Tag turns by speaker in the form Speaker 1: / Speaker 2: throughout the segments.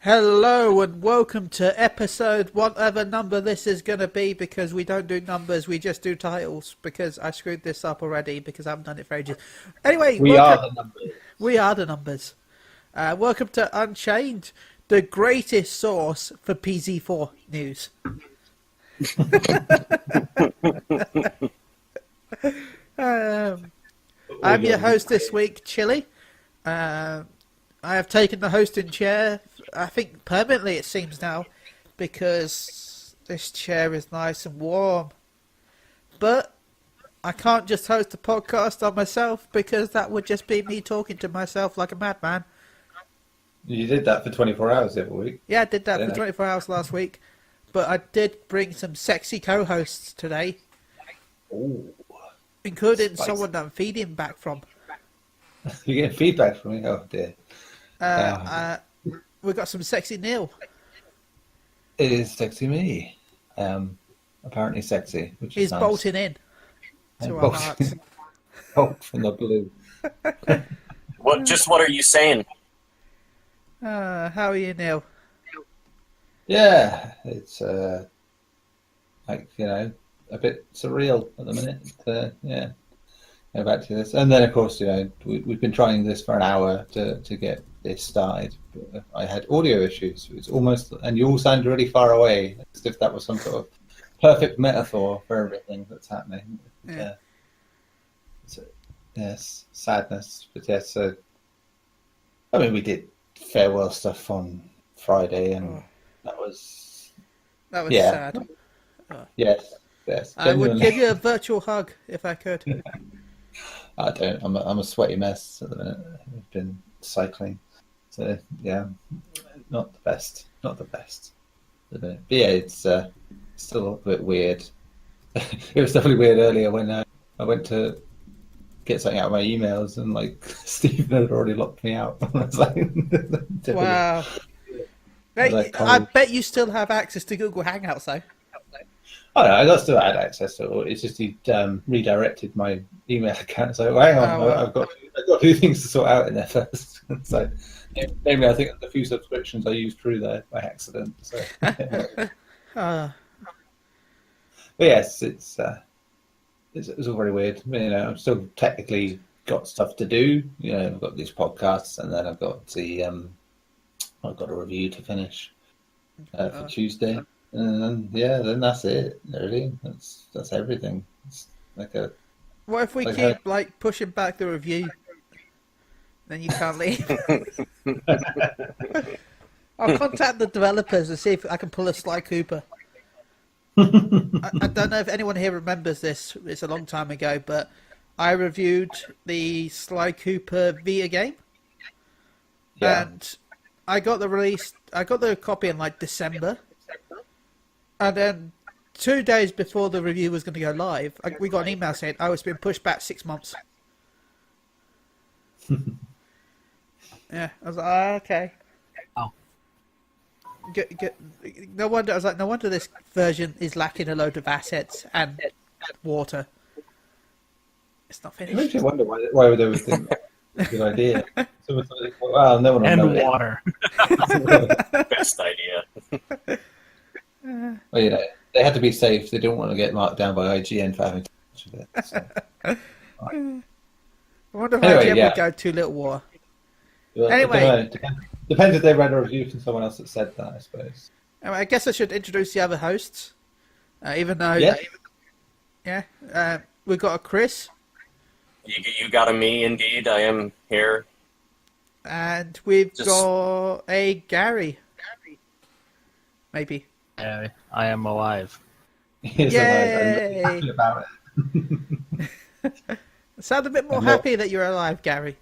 Speaker 1: Hello and welcome to episode whatever number this is going to be, because we don't do numbers, we just do titles, because I screwed this up already because I haven't done it for ages. Anyway,
Speaker 2: we are the numbers.
Speaker 1: We are the numbers. Welcome to Unchained, the greatest source for PZ4 news. I'm your host this week, Chili. I have taken the hosting chair, I think permanently it seems now, because this chair is nice and warm. But I can't just host a podcast on myself, because that would just be me talking to myself like a madman.
Speaker 2: You did that for 24 hours every week.
Speaker 1: Yeah, I did that for 24 hours last week. But I did bring some sexy co-hosts today.
Speaker 2: Ooh,
Speaker 1: including
Speaker 2: spicy.
Speaker 1: Someone that I'm feeding back from.
Speaker 2: You're getting feedback from me? Oh dear.
Speaker 1: We've got some sexy Neil.
Speaker 2: It is sexy me. Apparently sexy, which is
Speaker 1: He's
Speaker 2: nice.
Speaker 1: bolting in to our hearts.
Speaker 2: Bolt from the blue.
Speaker 3: What are you saying?
Speaker 1: How are you, Neil?
Speaker 2: Yeah, it's like, a bit surreal at the minute. Yeah, go back to this, and then of course, we've been trying this for an hour to get this started. But I had audio issues. It's almost, and you all sound really far away, as if that was some sort of perfect metaphor for everything that's happening.
Speaker 1: Yeah.
Speaker 2: Yes, sadness, but yes. I mean, we did farewell stuff on Friday, and that was
Speaker 1: sad.
Speaker 2: Yes.
Speaker 1: I would give you a virtual hug if I could.
Speaker 2: I don't. I'm a sweaty mess at the minute. I've been cycling, so yeah, not the best. Not the best. But yeah, it's still a bit weird. It was definitely weird earlier when I went to get something out of my emails, and like Stephen had already locked me out. I was like,
Speaker 1: wow. I bet you still have access to Google Hangouts, though.
Speaker 2: Oh no, I still had access to it. It's just he redirected my email account. So hang on, I've got a few things to sort out in there first. So, namely, I think a few subscriptions I used through there by accident. So, but yes, it's all very weird. I've still technically got stuff to do. I've got these podcasts, and then I've got a review to finish for Tuesday. And then that's it. Really, that's everything. It's like
Speaker 1: what if we keep pushing back the review? Then you can't leave. I'll contact the developers and see if I can pull a Sly Cooper. I don't know if anyone here remembers this. It's a long time ago, but I reviewed the Sly Cooper Vita game, and I got the copy in December. And then 2 days before the review was going to go live, we got an email saying, it's been pushed back 6 months. Yeah, I was like, okay.
Speaker 3: Oh.
Speaker 1: No wonder this version is lacking a load of assets and water. It's not finished.
Speaker 2: It makes you wonder why they would think that's a good idea. Well, no one will know
Speaker 4: water.
Speaker 3: Best idea.
Speaker 2: Well, they had to be safe. They didn't want to get marked down by IGN for having too much of it. So.
Speaker 1: I wonder if IGN would go too little water.
Speaker 2: Well,
Speaker 1: anyway.
Speaker 2: Depends if they read a review from someone else that said that, I suppose.
Speaker 1: Anyway, I guess I should introduce the other hosts. Even though... we've got a Chris.
Speaker 3: You got a me, indeed. I am here.
Speaker 1: And we've got a Garri. Maybe.
Speaker 4: Yeah, I am alive.
Speaker 2: He's alive. I'm happy about it.
Speaker 1: Sound a bit more happy that you're alive, Garri.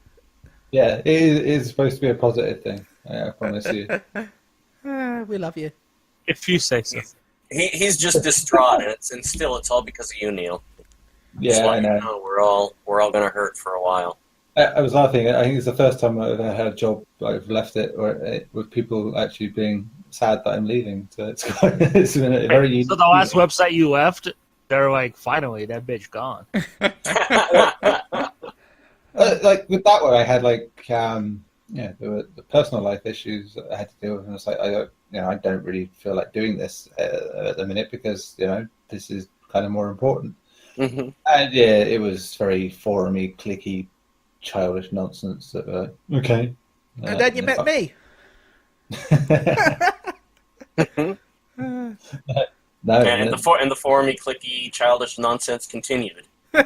Speaker 2: Yeah, it is supposed to be a positive thing. I promise you.
Speaker 1: We love you.
Speaker 4: If you say so.
Speaker 3: He's just distraught, and still it's all because of you, Neil.
Speaker 2: Yeah, I know.
Speaker 3: We're all gonna hurt for a while.
Speaker 2: I was laughing. I think it's the first time I've ever had a job I've left it with people actually being sad that I'm leaving. So it's been a very unique.
Speaker 4: So the last website you left, they're like, finally, that bitch gone.
Speaker 2: With that one, I had there were the personal life issues that I had to deal with, and it's like I don't really feel like doing this at the minute because this is kind of more important.
Speaker 3: Mm-hmm.
Speaker 2: And yeah, it was very forumy, clicky, childish nonsense. That okay.
Speaker 1: And then you met me.
Speaker 2: No,
Speaker 3: And the forumy, clicky, childish nonsense continued.
Speaker 2: I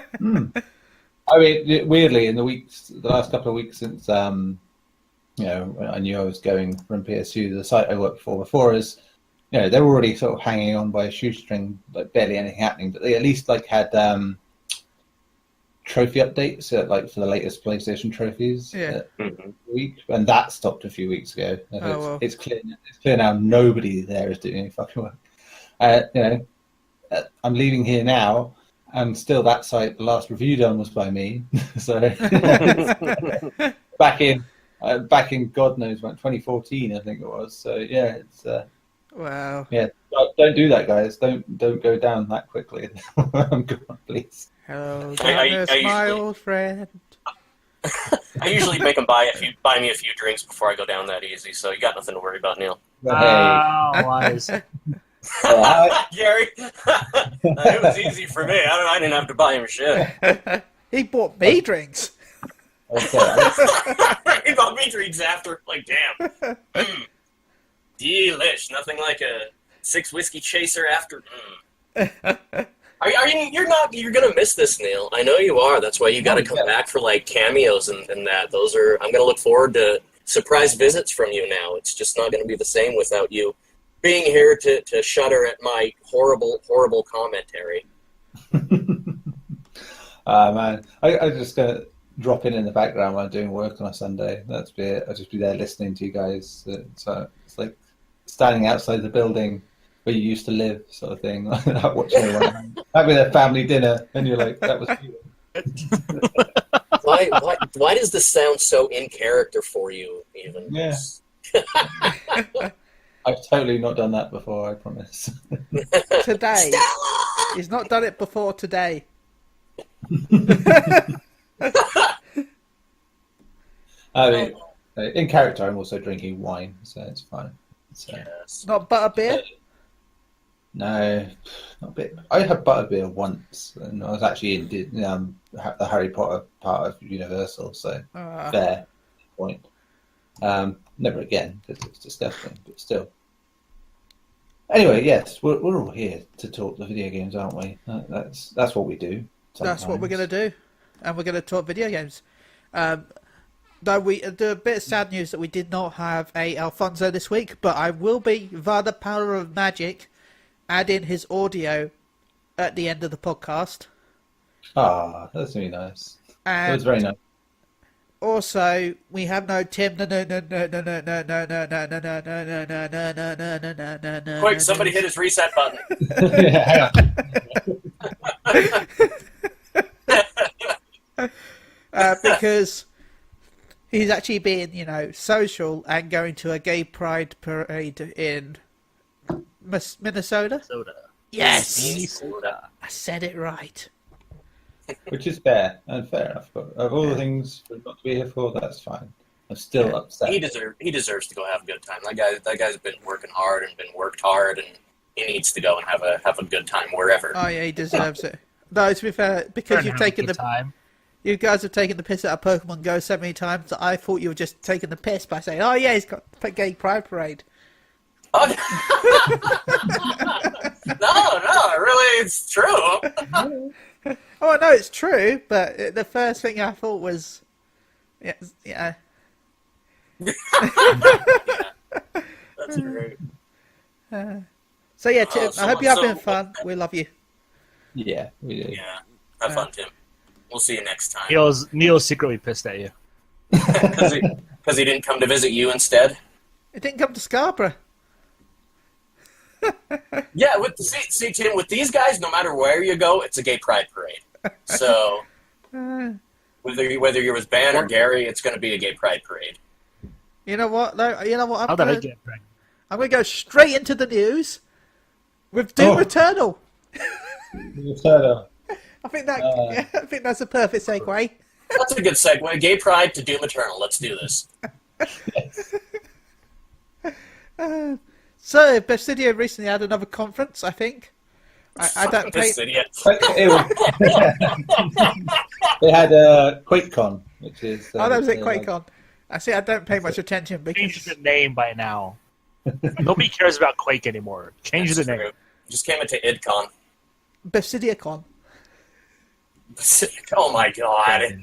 Speaker 2: mean, weirdly, in the last couple of weeks since when I knew I was going from PSU, the site I worked for before is, they were already sort of hanging on by a shoestring, like barely anything happening. But they at least had trophy updates, like for the latest PlayStation trophies.
Speaker 1: Yeah.
Speaker 2: Week, and that stopped a few weeks ago.
Speaker 1: Well.
Speaker 2: It's clear now. Nobody there is doing any fucking work. I'm leaving here now, and still that site, the last review done was by me. So back in God knows when, 2014, I think it was. So yeah, it's
Speaker 1: wow.
Speaker 2: Yeah, don't do that, guys. Don't go down that quickly. Come on, please.
Speaker 1: Hello,
Speaker 3: I
Speaker 1: darkness, my
Speaker 3: usually-
Speaker 1: old friend.
Speaker 3: I usually make them buy me a few drinks before I go down that easy, so you got nothing to worry about, Neil.
Speaker 2: But hey,
Speaker 4: Wise.
Speaker 3: Gary, it was easy for me. I didn't have to buy him shit.
Speaker 1: He bought me drinks.
Speaker 2: okay.
Speaker 3: He bought me drinks after. Like, damn. Delish. Nothing like a 6 whiskey chaser after. You're gonna miss this, Neil. I know you are. That's why you got to come back for like cameos and that. I'm gonna look forward to surprise visits from you now. It's just not gonna be the same without you being here to shudder at my horrible commentary.
Speaker 2: Man, I just gonna drop in the background when I'm doing work on a Sunday. That's be it. I'll just be there listening to you guys. So it's like standing outside the building where you used to live, sort of thing. Watching everyone having a family dinner, and you're like, that was cute.
Speaker 3: Why does this sound so in character for you? Even
Speaker 2: Yeah. I've totally not done that before, I promise.
Speaker 1: Today. He's not done it before today.
Speaker 2: I mean, in character, I'm also drinking wine, so it's fine. So,
Speaker 3: Yes.
Speaker 1: Not butterbeer?
Speaker 2: no, not a bit. I had butterbeer once, and I was actually in the Harry Potter part of Universal, so fair point. Never again, because it's disgusting, but still. Anyway, yes, we're all here to talk the video games, aren't we? That's what we do.
Speaker 1: That's what we're going to do. And we're going to talk video games. The bit of sad news that we did not have a Alfonso this week, but I will be, via the power of magic, adding his audio at the end of the podcast.
Speaker 2: Ah, that's really nice. That
Speaker 1: And
Speaker 2: was very nice.
Speaker 1: also, we have no Tim.
Speaker 3: Quick, somebody hit his reset button.
Speaker 2: Yeah, hang on.
Speaker 1: Because he's actually being, social and going to a gay pride parade in Minnesota.
Speaker 4: Soda.
Speaker 1: Yes!
Speaker 4: Minnesota.
Speaker 1: I said it right.
Speaker 2: Which is fair and fair enough. But of all the things we've got to be here for, that's fine. I'm still upset.
Speaker 3: He deserves to go have a good time. That guy's been working hard and been worked hard, and he needs to go and have a good time wherever.
Speaker 1: Oh yeah, he deserves it. No, to be fair, because you've taken the
Speaker 4: time.
Speaker 1: you guys have taken the piss out of Pokemon Go so many times that I thought you were just taking the piss by saying, "Oh yeah, he's got a gay pride parade."
Speaker 3: Oh, no, really, it's true.
Speaker 1: Oh, I know it's true, but the first thing I thought was, yeah.
Speaker 3: That's great.
Speaker 1: So yeah, Tim, I hope you're having
Speaker 3: so-
Speaker 1: fun. We love you.
Speaker 2: Yeah, we do.
Speaker 3: Yeah, have fun, Tim. We'll see you next time.
Speaker 4: Neil's secretly pissed at you.
Speaker 3: Because he didn't come to visit you instead.
Speaker 1: It didn't come to Scarborough.
Speaker 3: Yeah, see, Tim, with these guys, no matter where you go, it's a gay pride parade. So whether you're with Ben or Gary, it's going to be a gay pride parade.
Speaker 1: You know what? Though, you know what?
Speaker 4: How did I get pregnant?
Speaker 1: I'm going to go straight into the news with Doom Eternal. I think that's a perfect segue.
Speaker 3: That's a good segue. Gay pride to Doom Eternal. Let's do this.
Speaker 1: So, Bethesda recently had another conference, I think. I don't pay...
Speaker 2: They had QuakeCon, which is...
Speaker 1: Oh, that was it, QuakeCon. I see, I don't pay much attention because...
Speaker 4: Change the name by now. Nobody cares about Quake anymore. Change the name.
Speaker 3: Just came into IdCon.
Speaker 1: BethesdaCon.
Speaker 3: Oh my god.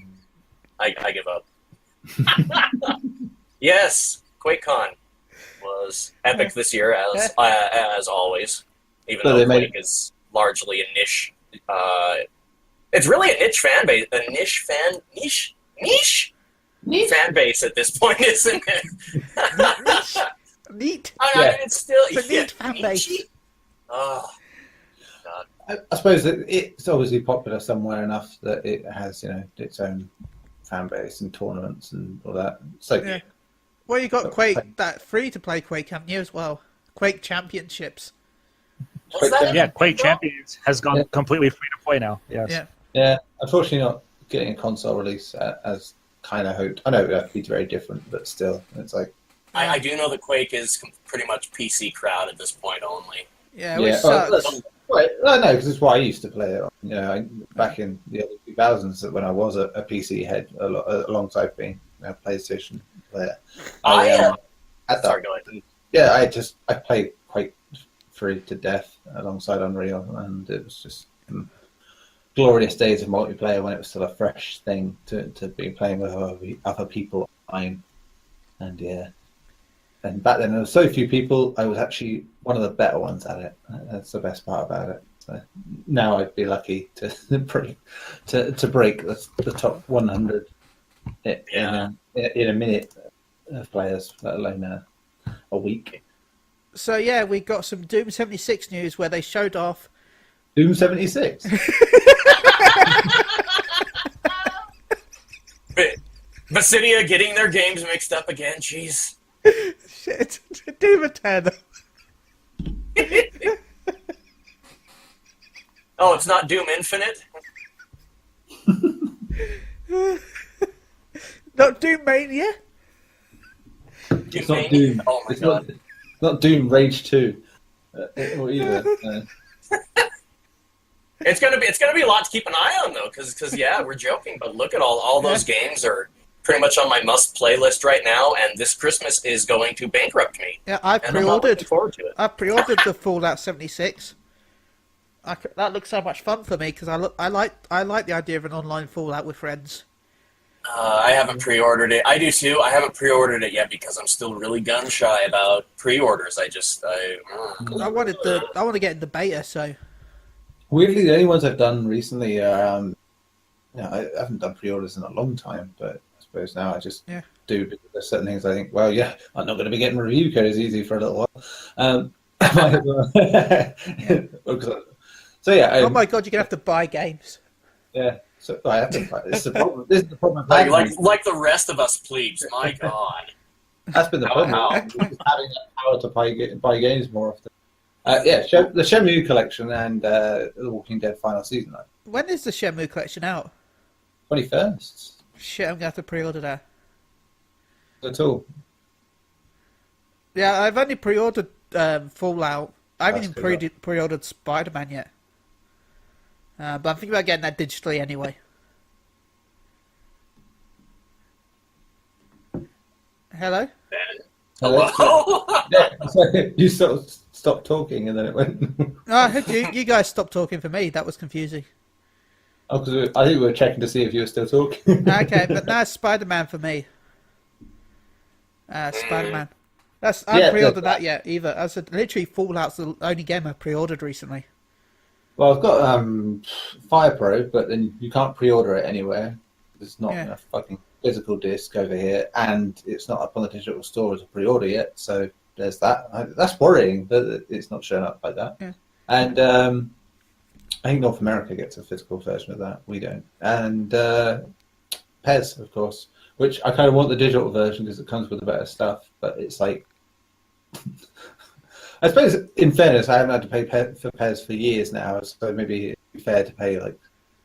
Speaker 3: I give up. Yes, QuakeCon was epic this year, as always. Even though Quake is largely a niche. It's really a niche fan base. A niche fan base at this point, isn't it?
Speaker 1: Neat.
Speaker 3: I mean, it's still
Speaker 1: a neat fan base.
Speaker 3: Oh, God.
Speaker 2: I suppose it's obviously popular somewhere enough that it has, its own fan base and tournaments and all that. So
Speaker 1: yeah. Well, you got Quake, that free-to-play Quake, haven't you, as well? Quake Championships.
Speaker 4: Quake Champions has gone completely free-to-play now. Yes.
Speaker 2: Yeah. Unfortunately, not getting a console release as kind of hoped. I know it would be very different, but still, it's like...
Speaker 3: I do know that Quake is pretty much PC crowd at this point only.
Speaker 1: Yeah, which sucks.
Speaker 2: No, because it's why I used to play it. Back in the early 2000s, when I was a PC head, alongside being a PlayStation player.
Speaker 3: Sorry, go ahead.
Speaker 2: Yeah, I played Quake 3 to death alongside Unreal, and it was just glorious days of multiplayer when it was still a fresh thing to be playing with other people online. And yeah. And back then there were so few people, I was actually one of the better ones at it. That's the best part about it. So now I'd be lucky to break the top 100 in a minute of players, let alone a week.
Speaker 1: So yeah, we got some Doom 76 news where they showed off
Speaker 2: Doom 76.
Speaker 3: Bethesda getting their games mixed up again. Jeez.
Speaker 1: Shit, Doom Eternal.
Speaker 3: Oh, it's not Doom Infinite?
Speaker 1: Not Doom Mania?
Speaker 2: It's not Doom.
Speaker 3: Oh my god.
Speaker 2: It's not Doom Rage 2. Or either.
Speaker 3: It's gonna be a lot to keep an eye on though, because yeah, we're joking, but look at all those games are pretty much on my must-play list right now, and this Christmas is going to bankrupt me.
Speaker 1: Yeah, I pre-ordered.
Speaker 3: I'm not looking forward to it.
Speaker 1: I pre-ordered the Fallout 76. That looks so much fun for me because I like the idea of an online Fallout with friends.
Speaker 3: I haven't pre-ordered it. I do too. I haven't pre-ordered it yet because I'm still really gun shy about pre-orders. I
Speaker 1: want to get in the beta. So
Speaker 2: weirdly, the only ones I've done recently are I haven't done pre-orders in a long time, but I suppose now I just do, because there's certain things I think, well, yeah, I'm not going to be getting review codes easy for a little while. So yeah.
Speaker 1: Oh my god, you're going to have to buy games.
Speaker 2: Yeah, so I have to buy. This is the problem. This is the problem.
Speaker 3: Like the rest of us, please. My god.
Speaker 2: That's been the problem. Having that power to buy games more often. The Shenmue collection and the Walking Dead final season.
Speaker 1: When is the Shenmue collection out?
Speaker 2: 21st.
Speaker 1: Shit, I'm going to have to pre-order that.
Speaker 2: At all.
Speaker 1: Yeah, I've only pre-ordered Fallout. I haven't even pre-ordered Spider-Man yet. But I'm thinking about getting that digitally anyway. Hello?
Speaker 3: Hello?
Speaker 2: Yeah, so you sort of stopped talking and then it went...
Speaker 1: I heard you guys stopped talking for me. That was confusing.
Speaker 2: Oh, because I think we were checking to see if you were still talking.
Speaker 1: Okay, but now it's Spider-Man for me. Spider-Man. I haven't pre-ordered that yet either. I said literally Fallout's the only game I pre-ordered recently.
Speaker 2: Well, I've got Fire Pro, but then you can't pre-order it anywhere. There's not enough fucking physical disc over here, and it's not up on the digital store as a pre-order yet. So there's that. That's worrying that it's not showing up like that. Yeah. And I think North America gets a physical version of that. We don't. And PES, of course, which I kind of want the digital version because it comes with the better stuff. But it's like, I suppose in fairness, I haven't had to pay for PES for years now, so maybe it'd be fair to pay like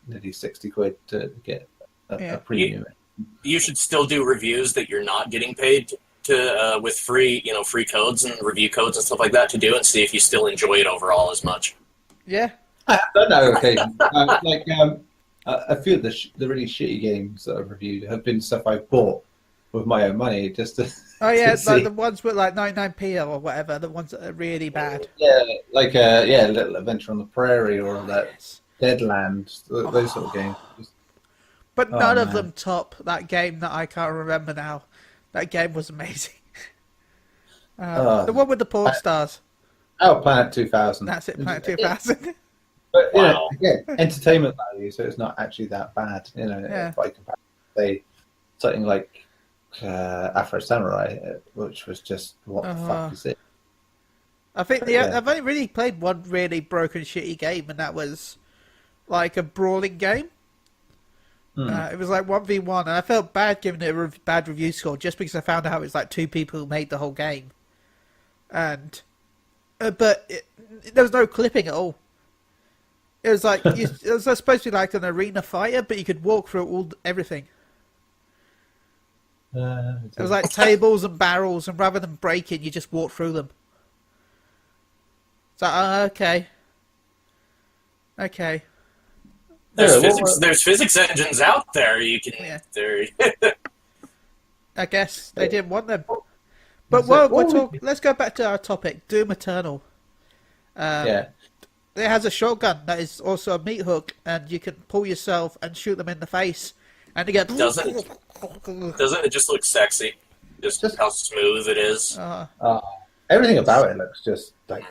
Speaker 2: nearly 60 quid to get a premium.
Speaker 3: you should still do reviews that you're not getting paid to with free codes and review codes and stuff like that to do, and see if you still enjoy it overall as much.
Speaker 1: Yeah.
Speaker 2: I don't know. Occasion. I feel the really shitty games that I've reviewed have been stuff I bought with my own money just to.
Speaker 1: Oh yeah,
Speaker 2: to
Speaker 1: like
Speaker 2: see.
Speaker 1: the ones with like 99p or whatever, the ones that are really bad.
Speaker 2: Yeah, like Little Adventure on the Prairie or that Deadland, those sort of games.
Speaker 1: But none of
Speaker 2: man.
Speaker 1: them top that game that I can't remember now. That game was amazing. The one with the porn stars.
Speaker 2: Oh, Planet 2000.
Speaker 1: That's it, Planet 2000.
Speaker 2: But
Speaker 3: Wow.
Speaker 2: again, entertainment value, so it's not actually that bad.
Speaker 1: Yeah.
Speaker 2: By comparison, say something like Afro Samurai, which was just what the fuck is it?
Speaker 1: I think
Speaker 2: Yeah.
Speaker 1: I've only really played one really broken, shitty game, and that was like a brawling game. It was like 1v1, and I felt bad giving it a bad review score just because I found out it was like 2 people who made the whole game. And but there was no clipping at all. It was like it was supposed to be like an arena fighter, but you could walk through everything. It was like tables and barrels, and rather than breaking, you just walk through them. It's like, okay.
Speaker 3: There's physics engines out there. You can.
Speaker 1: Yeah. I guess they didn't want them. But let's go back to our topic, Doom Eternal.
Speaker 2: Yeah.
Speaker 1: It has a shotgun that is also a meat hook, and you can pull yourself and shoot them in the face, and you get.
Speaker 3: Doesn't it just look sexy? Just how smooth it is.
Speaker 2: Everything about it looks just like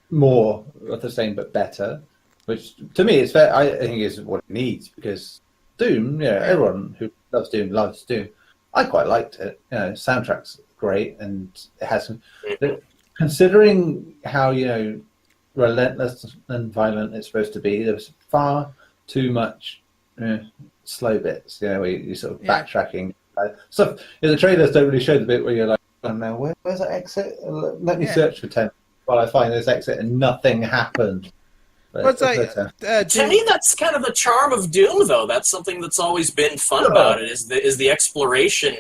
Speaker 2: more of the same but better, which to me is fair. I think is what it needs, because Doom, everyone who loves Doom. I quite liked it. Soundtrack's great, and it has some. Considering how relentless and violent it's supposed to be, there was far too much slow bits. Where you're sort of backtracking. Stuff. The trailers don't really show the bit where you're like, "Oh no, where's that exit? Let me search for 10 while I find this exit," and nothing happened. But,
Speaker 3: to me, that's kind of the charm of Doom, though. That's something that's always been fun about it. Is the exploration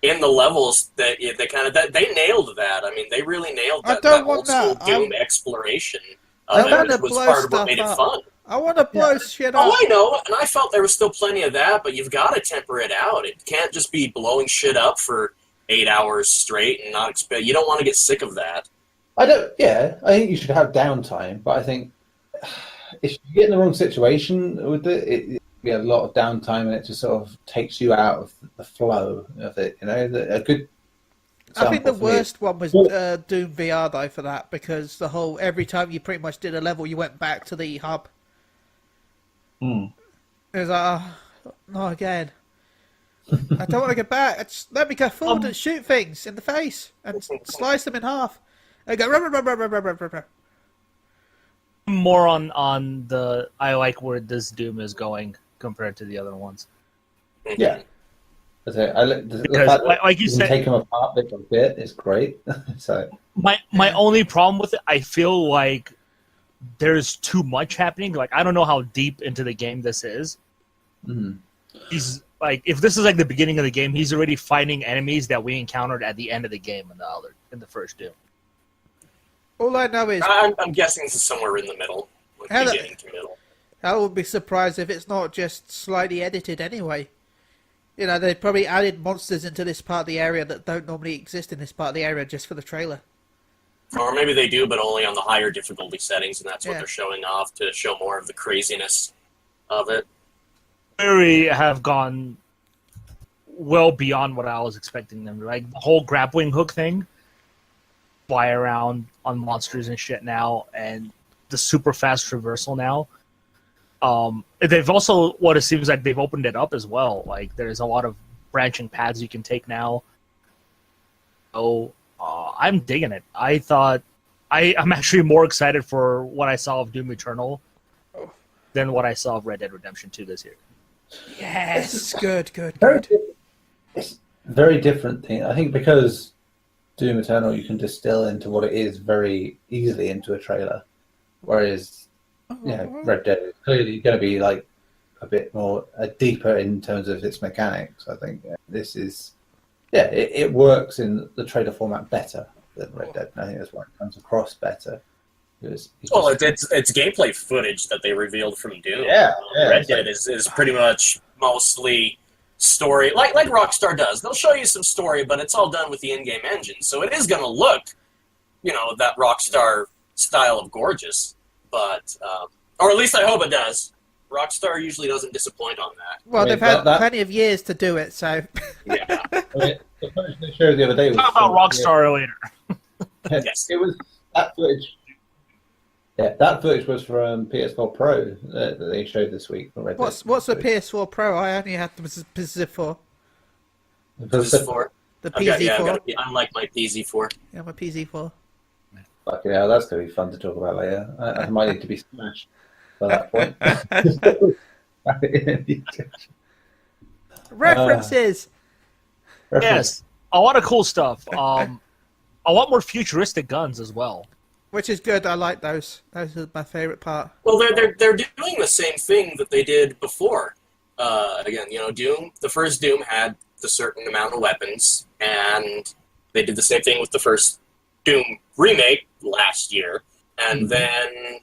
Speaker 3: in the levels that they nailed that. I mean, they really nailed that old school Doom exploration. Which was part of what made it fun.
Speaker 1: I want to blow shit up.
Speaker 3: Oh, I know, and I felt there was still plenty of that, but you've got to temper it out. It can't just be blowing shit up for 8 hours straight and not expect. You don't want to get sick of that.
Speaker 2: I think you should have downtime, but I think if you get in the wrong situation with it be a lot of downtime, and it just sort of takes you out of the flow of it. A good.
Speaker 1: I think the worst one was Doom VR though for that, because every time you pretty much did a level, you went back to the hub. It was like, not again. I don't want to get back. Let me go forward and shoot things in the face and slice them in half. And go rah.
Speaker 4: More on the I like where this Doom is going compared to the other ones.
Speaker 2: Yeah.
Speaker 4: Because, like you said,
Speaker 2: take them apart bit by bit is great. So
Speaker 4: my only problem with it, I feel like there's too much happening. Like, I don't know how deep into the game this is. He's like, if this is like the beginning of the game, he's already fighting enemies that we encountered at the end of the game in the first Doom.
Speaker 1: All I know is
Speaker 3: I'm guessing this is somewhere in the middle, beginning to middle.
Speaker 1: I would be surprised if it's not just slightly edited anyway. They probably added monsters into this part of the area that don't normally exist in this part of the area just for the trailer.
Speaker 3: Or maybe they do, but only on the higher difficulty settings, and that's what they're showing off to show more of the craziness of it.
Speaker 4: They have gone well beyond what I was expecting them to. Like, the whole grappling hook thing, fly around on monsters and shit now, and the super fast traversal now. They've also, what it seems like, they've opened it up as well. Like, there's a lot of branching paths you can take now. So, I'm digging it. I thought I'm actually more excited for what I saw of Doom Eternal than what I saw of Red Dead Redemption 2 this year.
Speaker 1: Yes, good.
Speaker 2: It's a very different thing. I think because Doom Eternal, you can distill into what it is very easily into a trailer, whereas Red Dead is clearly going to be like a bit more deeper in terms of its mechanics. I think this is, it works in the trailer format better than Red Dead. And I think that's why it comes across better. It's
Speaker 3: gameplay footage that they revealed from Doom. Red Dead is pretty much mostly story, like Rockstar does. They'll show you some story, but it's all done with the in-game engine, so it is going to look, that Rockstar style of gorgeous. But, or at least I hope it does. Rockstar usually doesn't disappoint on that.
Speaker 1: Well, they've had plenty of years to do it, so...
Speaker 3: Yeah.
Speaker 2: The footage they showed the other day was...
Speaker 4: Talk about Rockstar later.
Speaker 3: Yes.
Speaker 2: It was that footage. Yeah, that footage was from PS4 Pro that they showed this week. For Red
Speaker 1: What's
Speaker 2: Dead.
Speaker 1: the PS4 Pro? I only had the PS4.
Speaker 3: PS4.
Speaker 1: The PZ4.
Speaker 3: I'm like my PZ4.
Speaker 1: Yeah, my PZ4.
Speaker 2: Fucking hell, that's going to be fun to talk about later. I might need to be smashed by that point.
Speaker 1: References!
Speaker 4: Yes, a lot of cool stuff. A lot more futuristic guns as well.
Speaker 1: Which is good. I like those. Those are my favorite part.
Speaker 3: Well, they're doing the same thing that they did before. Again, Doom. The first Doom had a certain amount of weapons, and they did the same thing with the first Doom remake last year. And then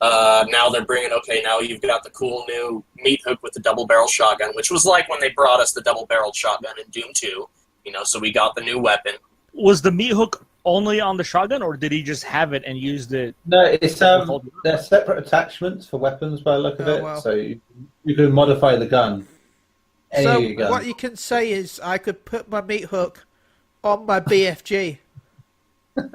Speaker 3: now they're bringing. Okay, now you've got the cool new meat hook with the double barrel shotgun, which was like when they brought us the double barrel shotgun in Doom 2. So we got the new weapon.
Speaker 4: Was the meat hook only on the shotgun, or did he just have it and used it?
Speaker 2: No, it's they're separate attachments for weapons by the look of it. Wow. So you can modify the gun.
Speaker 1: What you can say is, I could put my meat hook on my BFG.
Speaker 3: I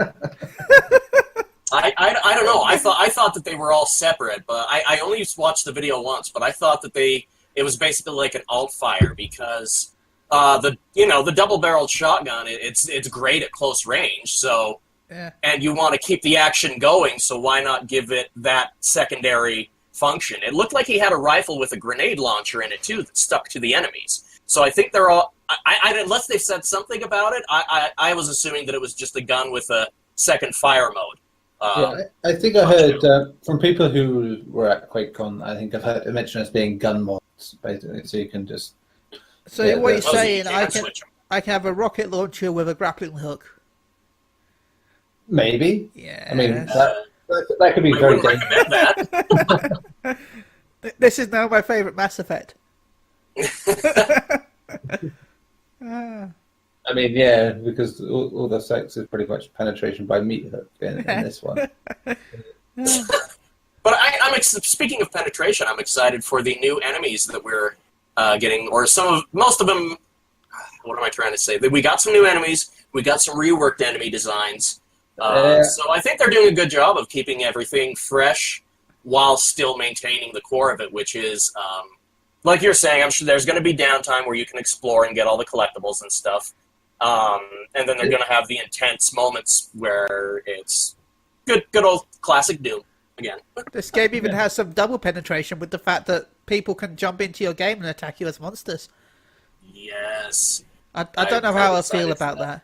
Speaker 3: don't know. I thought that they were all separate, but I only watched the video once. But I thought that it was basically like an alt fire because. The double-barreled shotgun, it's great at close range, so and you want to keep the action going, so why not give it that secondary function? It looked like he had a rifle with a grenade launcher in it too that stuck to the enemies. So I think they're all unless they've said something about it, I was assuming that it was just a gun with a second fire mode.
Speaker 2: I think I heard from people who were at QuakeCon, I think I've heard it mentioned as being gun mods, basically, so you can just.
Speaker 1: So what you're saying, I can have a rocket launcher with a grappling hook.
Speaker 2: Maybe.
Speaker 1: Yeah.
Speaker 2: I mean, that could be very dangerous.
Speaker 1: This is now my favourite Mass Effect.
Speaker 2: I mean, yeah, because all the sex is pretty much penetration by meat hook in this one.
Speaker 3: But I'm speaking of penetration, I'm excited for the new enemies that we're getting, or most of them. What am I trying to say? We got some new enemies. We got some reworked enemy designs. So I think they're doing a good job of keeping everything fresh while still maintaining the core of it, which is, like you're saying, I'm sure there's going to be downtime where you can explore and get all the collectibles and stuff. And then they're going to have the intense moments where it's good old classic Doom again.
Speaker 1: This game even has some double penetration with the fact that people can jump into your game and attack you as monsters.
Speaker 3: Yes.
Speaker 1: I don't know how I feel about that.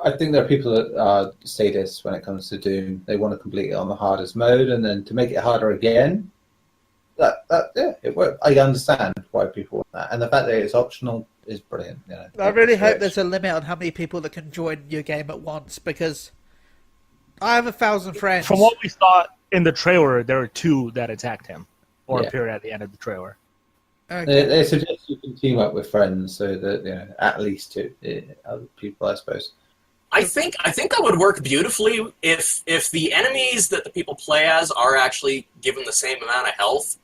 Speaker 2: I think there are people that say this when it comes to Doom. They want to complete it on the hardest mode, and then to make it harder again. It works. I understand why people want that, and the fact that it's optional is brilliant.
Speaker 1: I really hope there's a limit on how many people that can join your game at once, because I have 1,000 friends.
Speaker 4: From what we saw in the trailer, there were 2 that attacked him, or appeared at the end of the trailer.
Speaker 2: Okay. They suggest you can team up with friends, so that at least 2 other people, I suppose.
Speaker 3: I think that would work beautifully if the enemies that the people play as are actually given the same amount of health.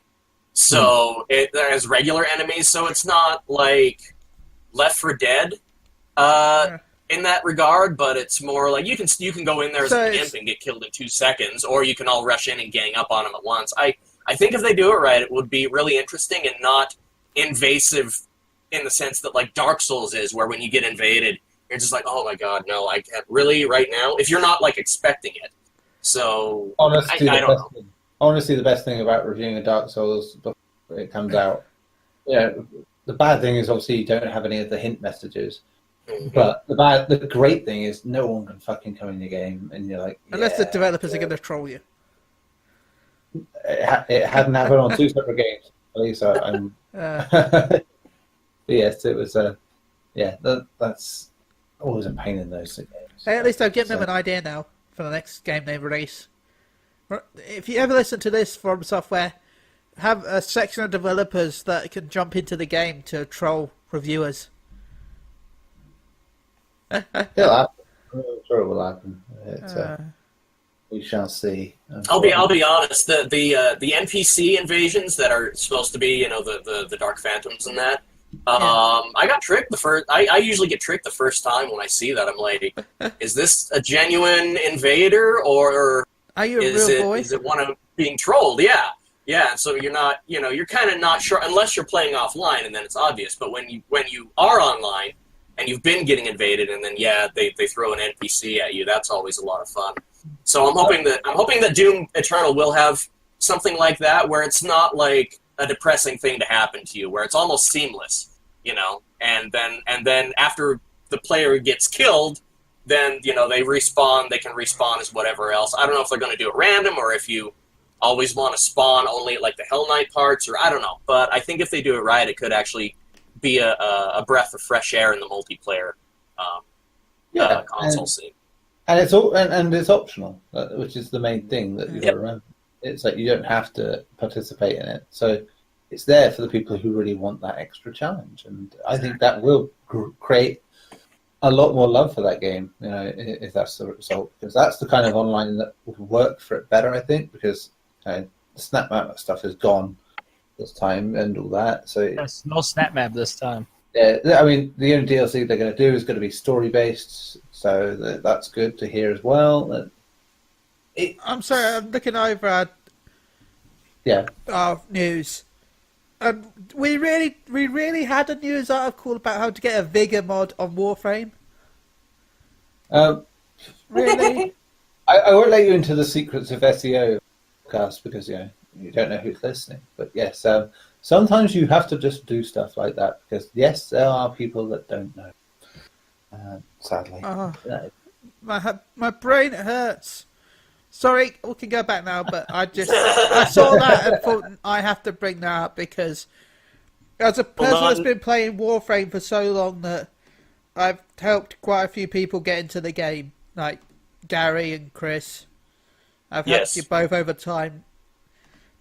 Speaker 3: So as regular enemies, so it's not like Left 4 Dead in that regard, but it's more like you can go in there as an imp and get killed in 2 seconds, or you can all rush in and gang up on them at once. I think if they do it right, it would be really interesting and not invasive in the sense that like Dark Souls is, where when you get invaded, you're just like, oh my god, no, I can't really right now. If you're not like expecting it, so
Speaker 2: honestly,
Speaker 3: I don't know.
Speaker 2: Honestly, the best thing about reviewing a Dark Souls before it comes out, the bad thing is obviously you don't have any of the hint messages. Mm-hmm. But the great thing is no one can fucking come in your game, and you're like,
Speaker 1: unless the developers are going to troll you.
Speaker 2: it hadn't happened on two separate games. At least I'm. But yes, it was. That's always a pain in those games.
Speaker 1: Hey, at least I've given them an idea now for the next game they release. If you ever listen to this from software, have a section of developers that can jump into the game to troll reviewers.
Speaker 2: It'll happen. I'm sure it will happen. We shall see.
Speaker 3: I'll be honest. The NPC invasions that are supposed to be, the Dark Phantoms and that. I got tricked the first. I usually get tricked the first time when I see that. I'm like, is this a genuine invader or
Speaker 1: are you a real boy?
Speaker 3: Is it one of being trolled? Yeah. So you're not, you're kind of not sure unless you're playing offline, and then it's obvious. But when you are online and you've been getting invaded, and then they throw an NPC at you, that's always a lot of fun. So I'm hoping that Doom Eternal will have something like that, where it's not like a depressing thing to happen to you, where it's almost seamless, and then after the player gets killed, then they respawn. They can respawn as whatever else. I don't know if they're going to do it random or if you always want to spawn only at like the Hell Knight parts, or I don't know. But I think if they do it right, it could actually be a breath of fresh air in the multiplayer console scene.
Speaker 2: And it's optional, which is the main thing that you got to remember. It's like you don't have to participate in it, so it's there for the people who really want that extra challenge. And I think that will create a lot more love for that game, if that's the result, because that's the kind of online that would work for it better, I think, because the snap map stuff is gone this time and all that. So
Speaker 4: there's no snap map this time.
Speaker 2: Yeah, I mean, the only DLC they're going to do is going to be story-based, so that's good to hear as well.
Speaker 1: I'm sorry, I'm looking over at our news. We really had a news article about how to get a Vigor mod on Warframe. Really?
Speaker 2: I won't let you into the secrets of SEO podcast because you don't know who's listening. But yes, sometimes you have to just do stuff like that because yes, there are people that don't know. Sadly,
Speaker 1: my brain hurts. Sorry, we can go back now, but I saw that and thought I have to bring that up because as a person that's been playing Warframe for so long that I've helped quite a few people get into the game, like Garri and Chris. I've helped you both over time.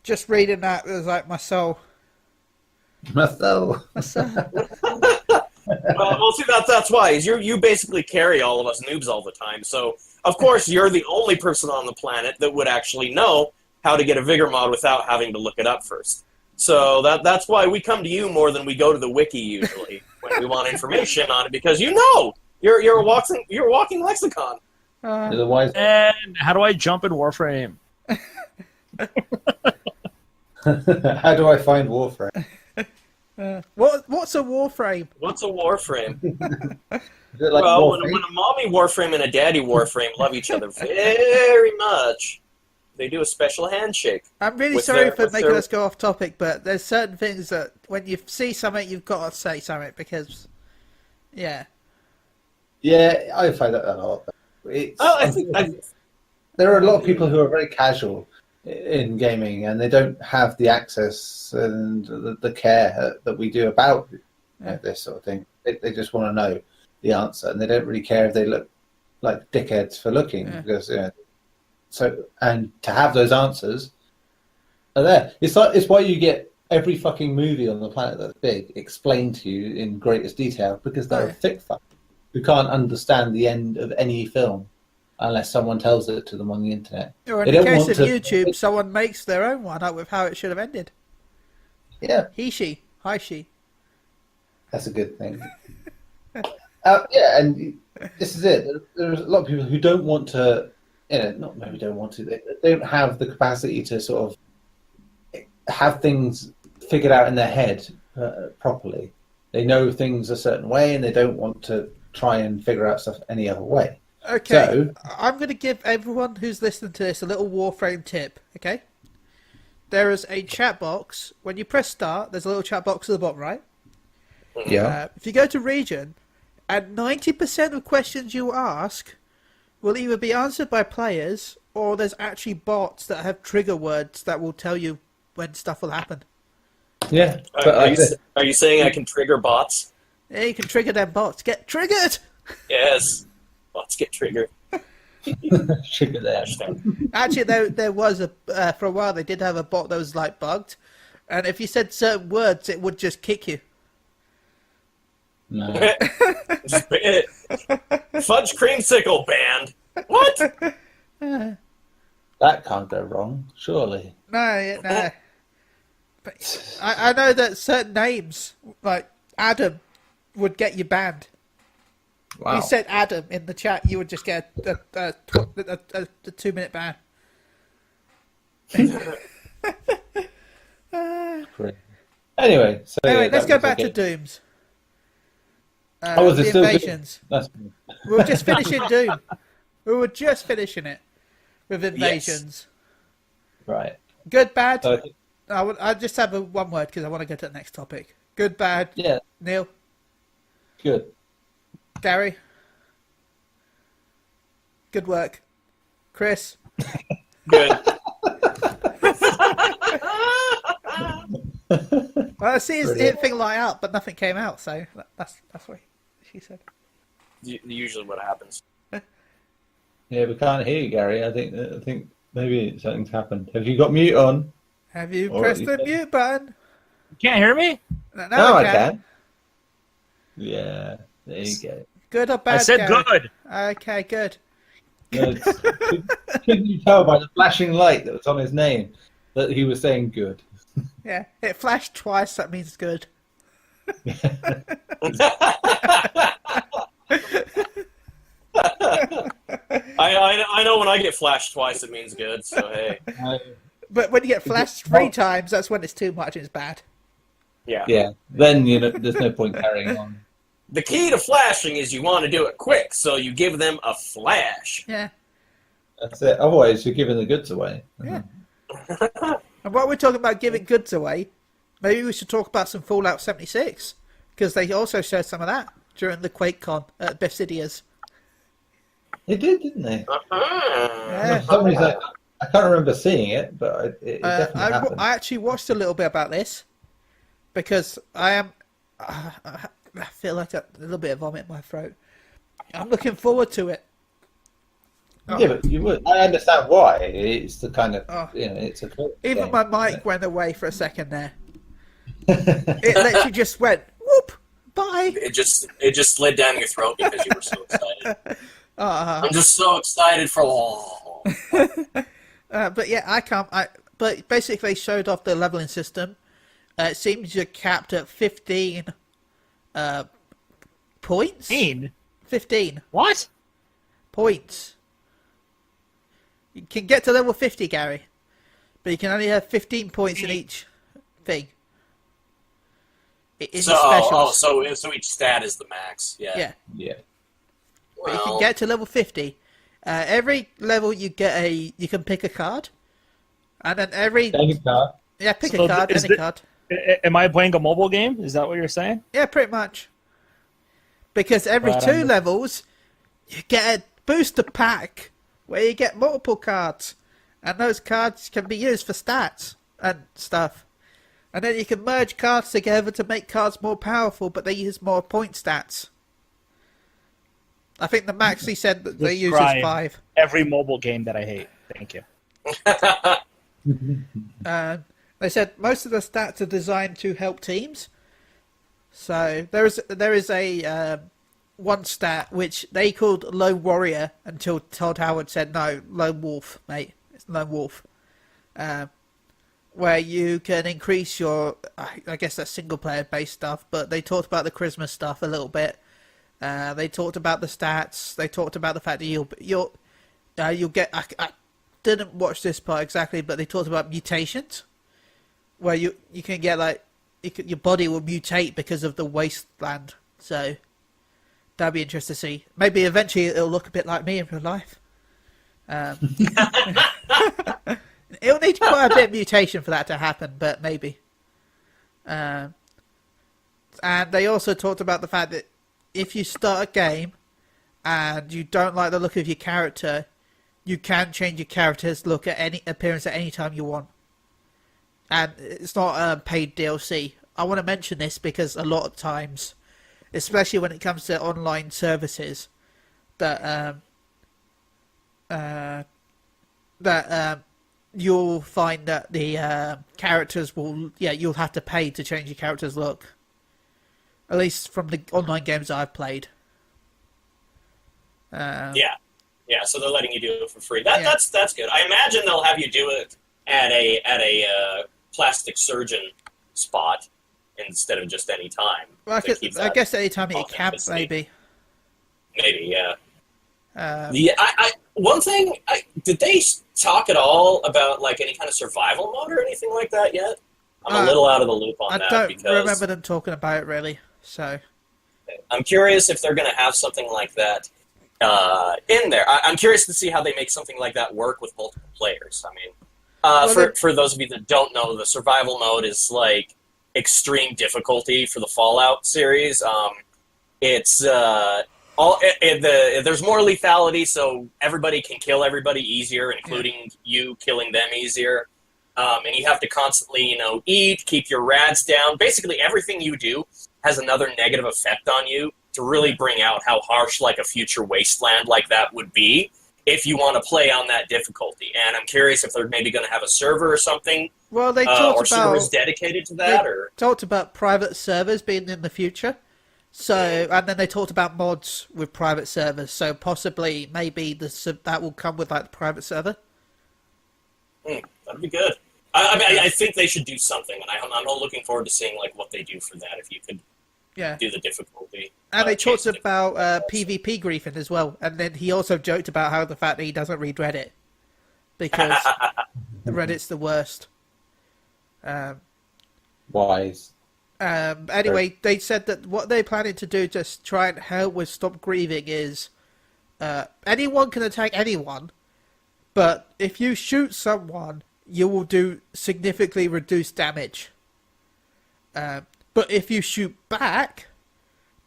Speaker 1: Just reading that was like my soul.
Speaker 2: My soul.
Speaker 3: Well, see, that's why you basically carry all of us noobs all the time. So, of course, you're the only person on the planet that would actually know how to get a Vigor mod without having to look it up first. So that's why we come to you more than we go to the wiki usually when we want information on it, because you're a walking lexicon.
Speaker 4: And how do I jump in Warframe?
Speaker 2: How do I find Warframe?
Speaker 1: What's a Warframe?
Speaker 3: What's a Warframe?
Speaker 2: Is it like
Speaker 3: when a mommy Warframe and a daddy Warframe love each other very much, they do a special handshake.
Speaker 1: I'm really sorry for making us go off topic, but there's certain things that when you see something, you've got to say something because,
Speaker 2: Yeah, I find that a lot. There are a lot of people who are very casual in gaming and they don't have the access and the care that we do about this sort of thing. They just want to know the answer and they don't really care if they look like dickheads for looking because so and to have those answers are there. It's why you get every fucking movie on the planet that's big explained to you in greatest detail because they're a thick fuck who can't understand the end of any film unless someone tells it to them on the internet.
Speaker 1: Or in the case of YouTube, someone makes their own one up with how it should have ended.
Speaker 2: Yeah.
Speaker 1: He, hi, she.
Speaker 2: That's a good thing. And this is it. There's a lot of people who don't want to, not maybe don't want to, they don't have the capacity to sort of have things figured out in their head properly. They know things a certain way and they don't want to try and figure out stuff any other way.
Speaker 1: Okay, so, I'm going to give everyone who's listening to this a little Warframe tip, okay? There is a chat box. When you press start, there's a little chat box at the bottom, right?
Speaker 2: Yeah.
Speaker 1: If you go to region, and 90% of questions you ask will either be answered by players or there's actually bots that have trigger words that will tell you when stuff will happen.
Speaker 2: Yeah.
Speaker 3: Are you saying I can trigger bots?
Speaker 1: Yeah, you can trigger them bots. Get triggered!
Speaker 3: Yes. Bots get triggered.
Speaker 2: Trigger that.
Speaker 1: Actually, there was for a while they did have a bot that was like bugged, and if you said certain words, it would just kick you.
Speaker 2: No.
Speaker 3: Fudge creamsicle banned. What?
Speaker 2: That can't go wrong, surely.
Speaker 1: No. But I know that certain names, like Adam, would get you banned.
Speaker 2: Wow.
Speaker 1: You said Adam in the chat, you would just get a 2-minute ban.
Speaker 2: Anyway,
Speaker 1: let's go back to Dooms.
Speaker 2: Was it
Speaker 1: the
Speaker 2: still
Speaker 1: invasions. We were just finishing Doom. We were just finishing it with invasions.
Speaker 2: Yes. Right.
Speaker 1: Good, bad. I just have one word because I want to go to the next topic. Good, bad.
Speaker 2: Yeah.
Speaker 1: Neil.
Speaker 2: Good.
Speaker 1: Garri. Good work. Chris.
Speaker 3: Good.
Speaker 1: Well, I see his thing light up, but nothing came out, so that's what she said.
Speaker 3: Usually what happens.
Speaker 2: Yeah, we can't hear you, Garri. I think maybe something's happened. Have you got mute on?
Speaker 1: Have you pressed the mute button?
Speaker 4: You can't hear me?
Speaker 1: No,
Speaker 2: I can. Yeah, there you go.
Speaker 1: Good or bad?
Speaker 4: I said
Speaker 1: Garri?
Speaker 4: good.
Speaker 1: Okay, good.
Speaker 2: Good. Couldn't you tell by the flashing light that was on his name that he was saying good?
Speaker 1: Yeah, it flashed twice. That means good.
Speaker 3: I know when I get flashed twice, it means good. So hey.
Speaker 1: But when you get flashed 3 times, that's when it's too much. It's bad.
Speaker 3: Yeah.
Speaker 2: Yeah. Then there's no point carrying on.
Speaker 3: The key to flashing is you want to do it quick, so you give them a flash.
Speaker 1: Yeah.
Speaker 2: That's it. Otherwise, you're giving the goods away.
Speaker 1: Yeah. And while we're talking about giving goods away, maybe we should talk about some Fallout 76, because they also showed some of that during the QuakeCon at Bethesda's.
Speaker 2: They did, didn't they?
Speaker 1: Yeah.
Speaker 2: For some reason, I can't remember seeing it, but it definitely happened.
Speaker 1: I actually watched a little bit about this, because I feel like a little bit of vomit in my throat. I'm looking forward to it.
Speaker 2: Yeah, but you would. I understand why. It's the kind of, it's a cool
Speaker 1: Even
Speaker 2: game.
Speaker 1: my mic went away for a second there. It literally just went, whoop, bye.
Speaker 3: It just slid down your throat because you were so excited. I'm just so excited for all.
Speaker 1: But yeah, but basically they showed off the leveling system. It seems you're capped at 15 points. 15
Speaker 4: What?
Speaker 1: points. You can get to level 50, Garri, but you can only have 15 points in each thing. In specials.
Speaker 3: So each stat is the max. Yeah.
Speaker 1: Yeah.
Speaker 3: Well,
Speaker 1: But you can get to level 50. Every level you can pick a card, and then
Speaker 2: Any card.
Speaker 1: pick
Speaker 4: So
Speaker 1: a card, any card.
Speaker 4: Am I playing a mobile game? Is that what you're saying?
Speaker 1: Yeah, pretty much. Because every 2 levels, you get a booster pack where you get multiple cards, and those cards can be used for stats and stuff. And then you can merge cards together to make cards more powerful, but they use more point stats. I think the max he said that they use is 5.
Speaker 4: Every mobile game that I hate. Thank you.
Speaker 1: They said most of the stats are designed to help teams. So there is a one stat which they called Lone Warrior until Todd Howard said no, Lone Wolf, mate. It's Lone Wolf. Where you can increase your, I guess that's single player based stuff, but they talked about the charisma stuff a little bit. They talked about the stats. They talked about the fact that you'll get. I didn't watch this part exactly, but they talked about mutations, where you can get your body will mutate because of the wasteland. So that'd be interesting to see. Maybe eventually it'll look a bit like me in real life. It'll need quite a bit of mutation for that to happen, but maybe. And they also talked about the fact that if you start a game and you don't like the look of your character, you can change your character's look at any appearance at any time you want. And it's not a paid DLC. I want to mention this because a lot of times, especially when it comes to online services, that you'll find that the characters you'll have to pay to change your character's look. At least from the online games I've played.
Speaker 3: So they're letting you do it for free. That's good. I imagine they'll have you do it at a plastic surgeon spot instead of just any time.
Speaker 1: Well, I guess any time at camp, maybe.
Speaker 3: Maybe, yeah. One thing, did they talk at all about like any kind of survival mode or anything like that yet? I'm a little out of the loop on that.
Speaker 1: I don't remember them talking about it really. So
Speaker 3: I'm curious if they're going to have something like that in there. I'm curious to see how they make something like that work with multiple players. I mean, for those of you that don't know, the survival mode is like extreme difficulty for the Fallout series. It's there's more lethality, so everybody can kill everybody easier, including you killing them easier. And you have to constantly, eat, keep your rads down. Basically, everything you do has another negative effect on you to really bring out how harsh like a future wasteland like that would be if you want to play on that difficulty. And I'm curious if they're maybe going to have a server or something.
Speaker 1: Well, they talked
Speaker 3: or servers dedicated to that.
Speaker 1: Talked about private servers being in the future. So, and then they talked about mods with private servers. So possibly, maybe that will come with like the private server.
Speaker 3: That'd be good. I think they should do something, and I'm looking forward to seeing like what they do for that. If you could, do the difficulty.
Speaker 1: And they talked about PvP griefing as well, and then he also joked about how the fact that he doesn't read Reddit because Reddit's the worst.
Speaker 2: Wise.
Speaker 1: Anyway, they said that what they're planning to do to try and help with stop grieving is anyone can attack anyone, but if you shoot someone, you will do significantly reduced damage. But if you shoot back,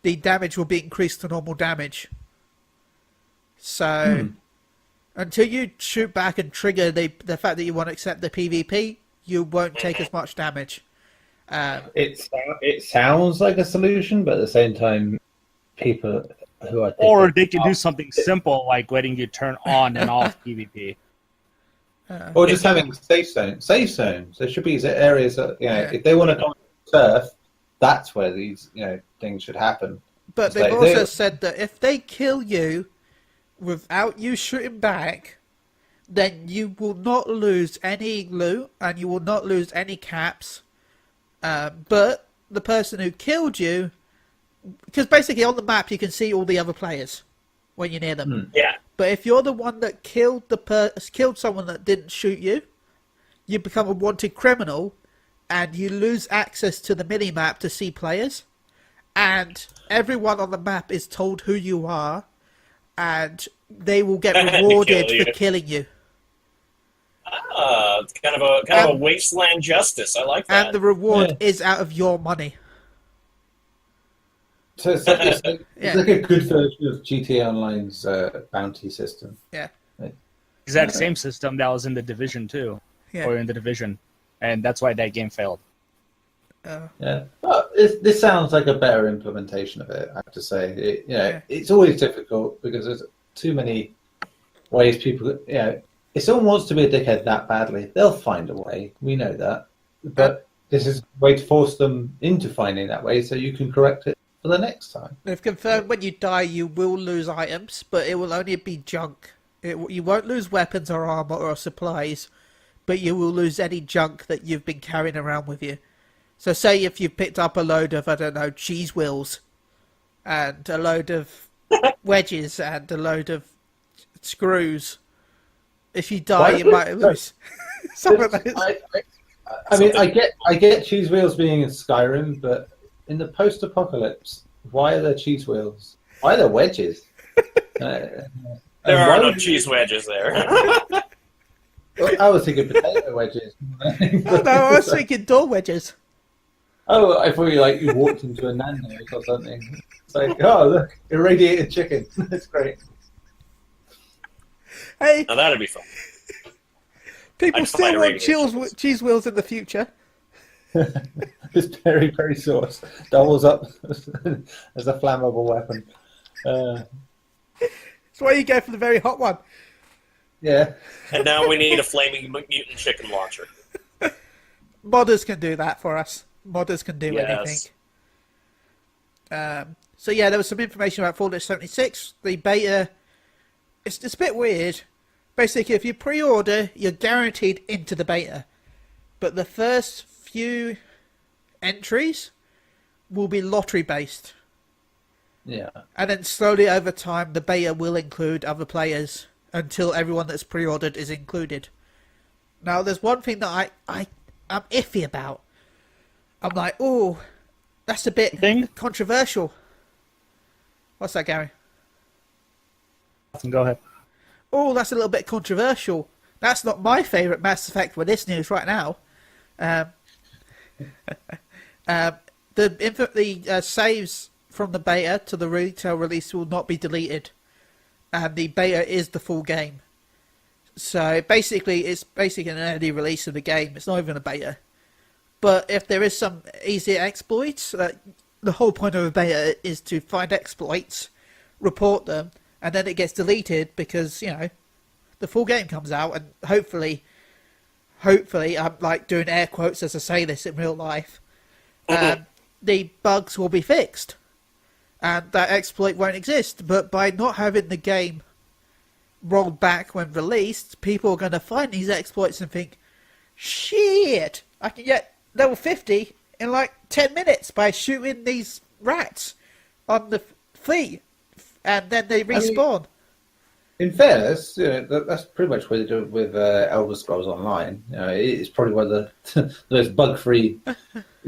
Speaker 1: the damage will be increased to normal damage. So, until you shoot back and trigger the fact that you want to accept the PvP, you won't take as much damage.
Speaker 2: It sounds like a solution, but at the same time, people who are...
Speaker 4: Or they can do something simple like letting you turn on and off PvP.
Speaker 2: Or just having safe zones. There should be areas that, if they want to come surf, that's where these, things should happen.
Speaker 1: But they've also said that if they kill you without you shooting back, then you will not lose any loot and you will not lose any caps. But the person who killed you, because basically on the map you can see all the other players when you're near them.
Speaker 3: Yeah.
Speaker 1: But if you're the one that killed killed someone that didn't shoot you, you become a wanted criminal, and you lose access to the mini-map to see players. And everyone on the map is told who you are, and they will get rewarded for killing you.
Speaker 3: It's kind of a wasteland justice. I like that.
Speaker 1: And the reward is out of your money.
Speaker 2: So it's like a good version of GTA Online's bounty system.
Speaker 1: Yeah.
Speaker 4: Exact same system that was in the Division 2.
Speaker 1: Yeah.
Speaker 4: Or in the Division. And that's why that game failed.
Speaker 2: Yeah. But this sounds like a better implementation of it, I have to say. It's always difficult because there's too many ways people... if someone wants to be a dickhead that badly, they'll find a way. We know that. But this is a way to force them into finding that way so you can correct it for the next time.
Speaker 1: They've confirmed when you die you will lose items, but it will only be junk. You won't lose weapons or armor or supplies, but you will lose any junk that you've been carrying around with you. So say if you picked up a load of, I don't know, cheese wheels, and a load of wedges, and a load of screws, if you die you might lose some of those.
Speaker 2: I get cheese wheels being in Skyrim, but in the post-apocalypse, why are there cheese wheels? Why are there wedges?
Speaker 3: There are no cheese wedges there.
Speaker 2: Well, I was thinking potato wedges.
Speaker 1: No, I was thinking door wedges.
Speaker 2: Oh, I thought you walked into a Nando's or something. It's like, oh look, irradiated chicken. That's great.
Speaker 1: Hey,
Speaker 3: Now that'd be fun.
Speaker 1: people
Speaker 3: I'd
Speaker 1: still
Speaker 3: find a
Speaker 1: want
Speaker 3: radio
Speaker 1: cheese wheels in the future.
Speaker 2: This peri peri sauce doubles up as a flammable weapon.
Speaker 1: That's why you go for the very hot one.
Speaker 2: Yeah.
Speaker 3: And now we need a flaming mutant chicken launcher.
Speaker 1: Modders can do that for us. Modders can do
Speaker 3: Yes.
Speaker 1: anything. So yeah, there was some information about Fallout 76. The beta, it's a bit weird. Basically, if you pre-order, you're guaranteed into the beta. But the first few entries will be lottery-based.
Speaker 2: Yeah.
Speaker 1: And then slowly over time, the beta will include other players until everyone that's pre-ordered is included. Now, there's one thing that I'm iffy about. I'm like, oh, that's a bit controversial. What's that, Gary?
Speaker 4: Go ahead.
Speaker 1: Oh, that's a little bit controversial. That's not my favourite Mass Effect with this news right now. The saves from the beta to the retail release will not be deleted, and the beta is the full game. So basically, it's basically an early release of the game. It's not even a beta. But if there is some easy exploits, the whole point of a beta is to find exploits, report them, and then it gets deleted because, you know, the full game comes out, and hopefully, I'm like doing air quotes as I say this in real life, the bugs will be fixed, and that exploit won't exist. But by not having the game rolled back when released, people are going to find these exploits and think, shit, I can get level 50 in like 10 minutes by shooting these rats on the feet, and then they respawn.
Speaker 2: In fairness, you know, that's pretty much what they do with Elder Scrolls Online. You know, it's probably one of the most bug-free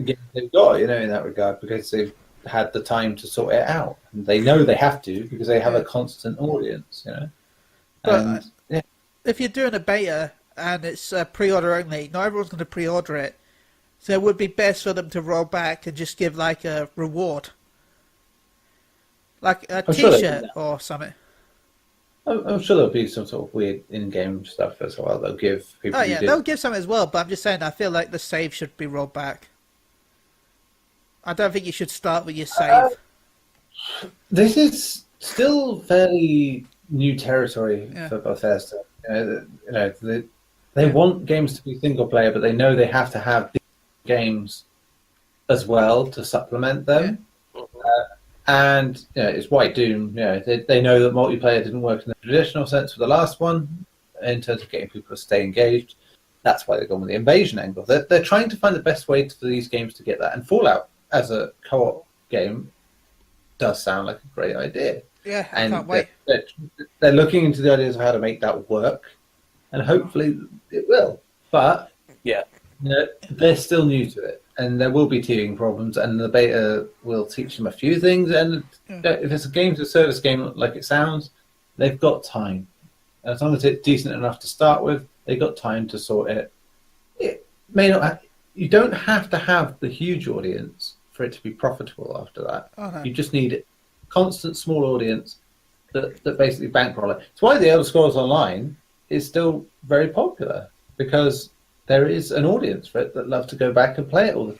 Speaker 2: games they've got, you know, in that regard, because they've had the time to sort it out. And they know they have to because they have a constant audience, you know.
Speaker 1: But if you're doing a beta and it's pre-order only, not everyone's going to pre-order it. So it would be best for them to roll back and just give like a reward. Like a t-shirt or something.
Speaker 2: I'm sure there'll be some sort of weird in-game stuff as well. They'll give people.
Speaker 1: Oh yeah, they'll give some as well. But I'm just saying, I feel like the save should be rolled back. I don't think you should start with your save.
Speaker 2: This is still fairly new territory for Bethesda. You know, they want games to be single player, but they know they have to have games as well to supplement them. And you know, it's White Doom. You know, they know that multiplayer didn't work in the traditional sense for the last one in terms of getting people to stay engaged. That's why they're going with the invasion angle. They're trying to find the best way for these games to get that. And Fallout as a co-op game does sound like a great idea.
Speaker 1: Yeah, I can't wait.
Speaker 2: They're looking into the ideas of how to make that work, and hopefully it will. But
Speaker 3: yeah,
Speaker 2: you know, they're still new to it. And there will be teething problems, and the beta will teach them a few things. And if it's a game-to-service game like it sounds, they've got time. As long as it's decent enough to start with, they've got time to sort it. It may not. You don't have to have the huge audience for it to be profitable after that.
Speaker 1: Oh, no.
Speaker 2: You just need a constant small audience that basically bankroll it. It's why the Elder Scrolls Online is still very popular, because there is an audience for it that love to go back and play it all the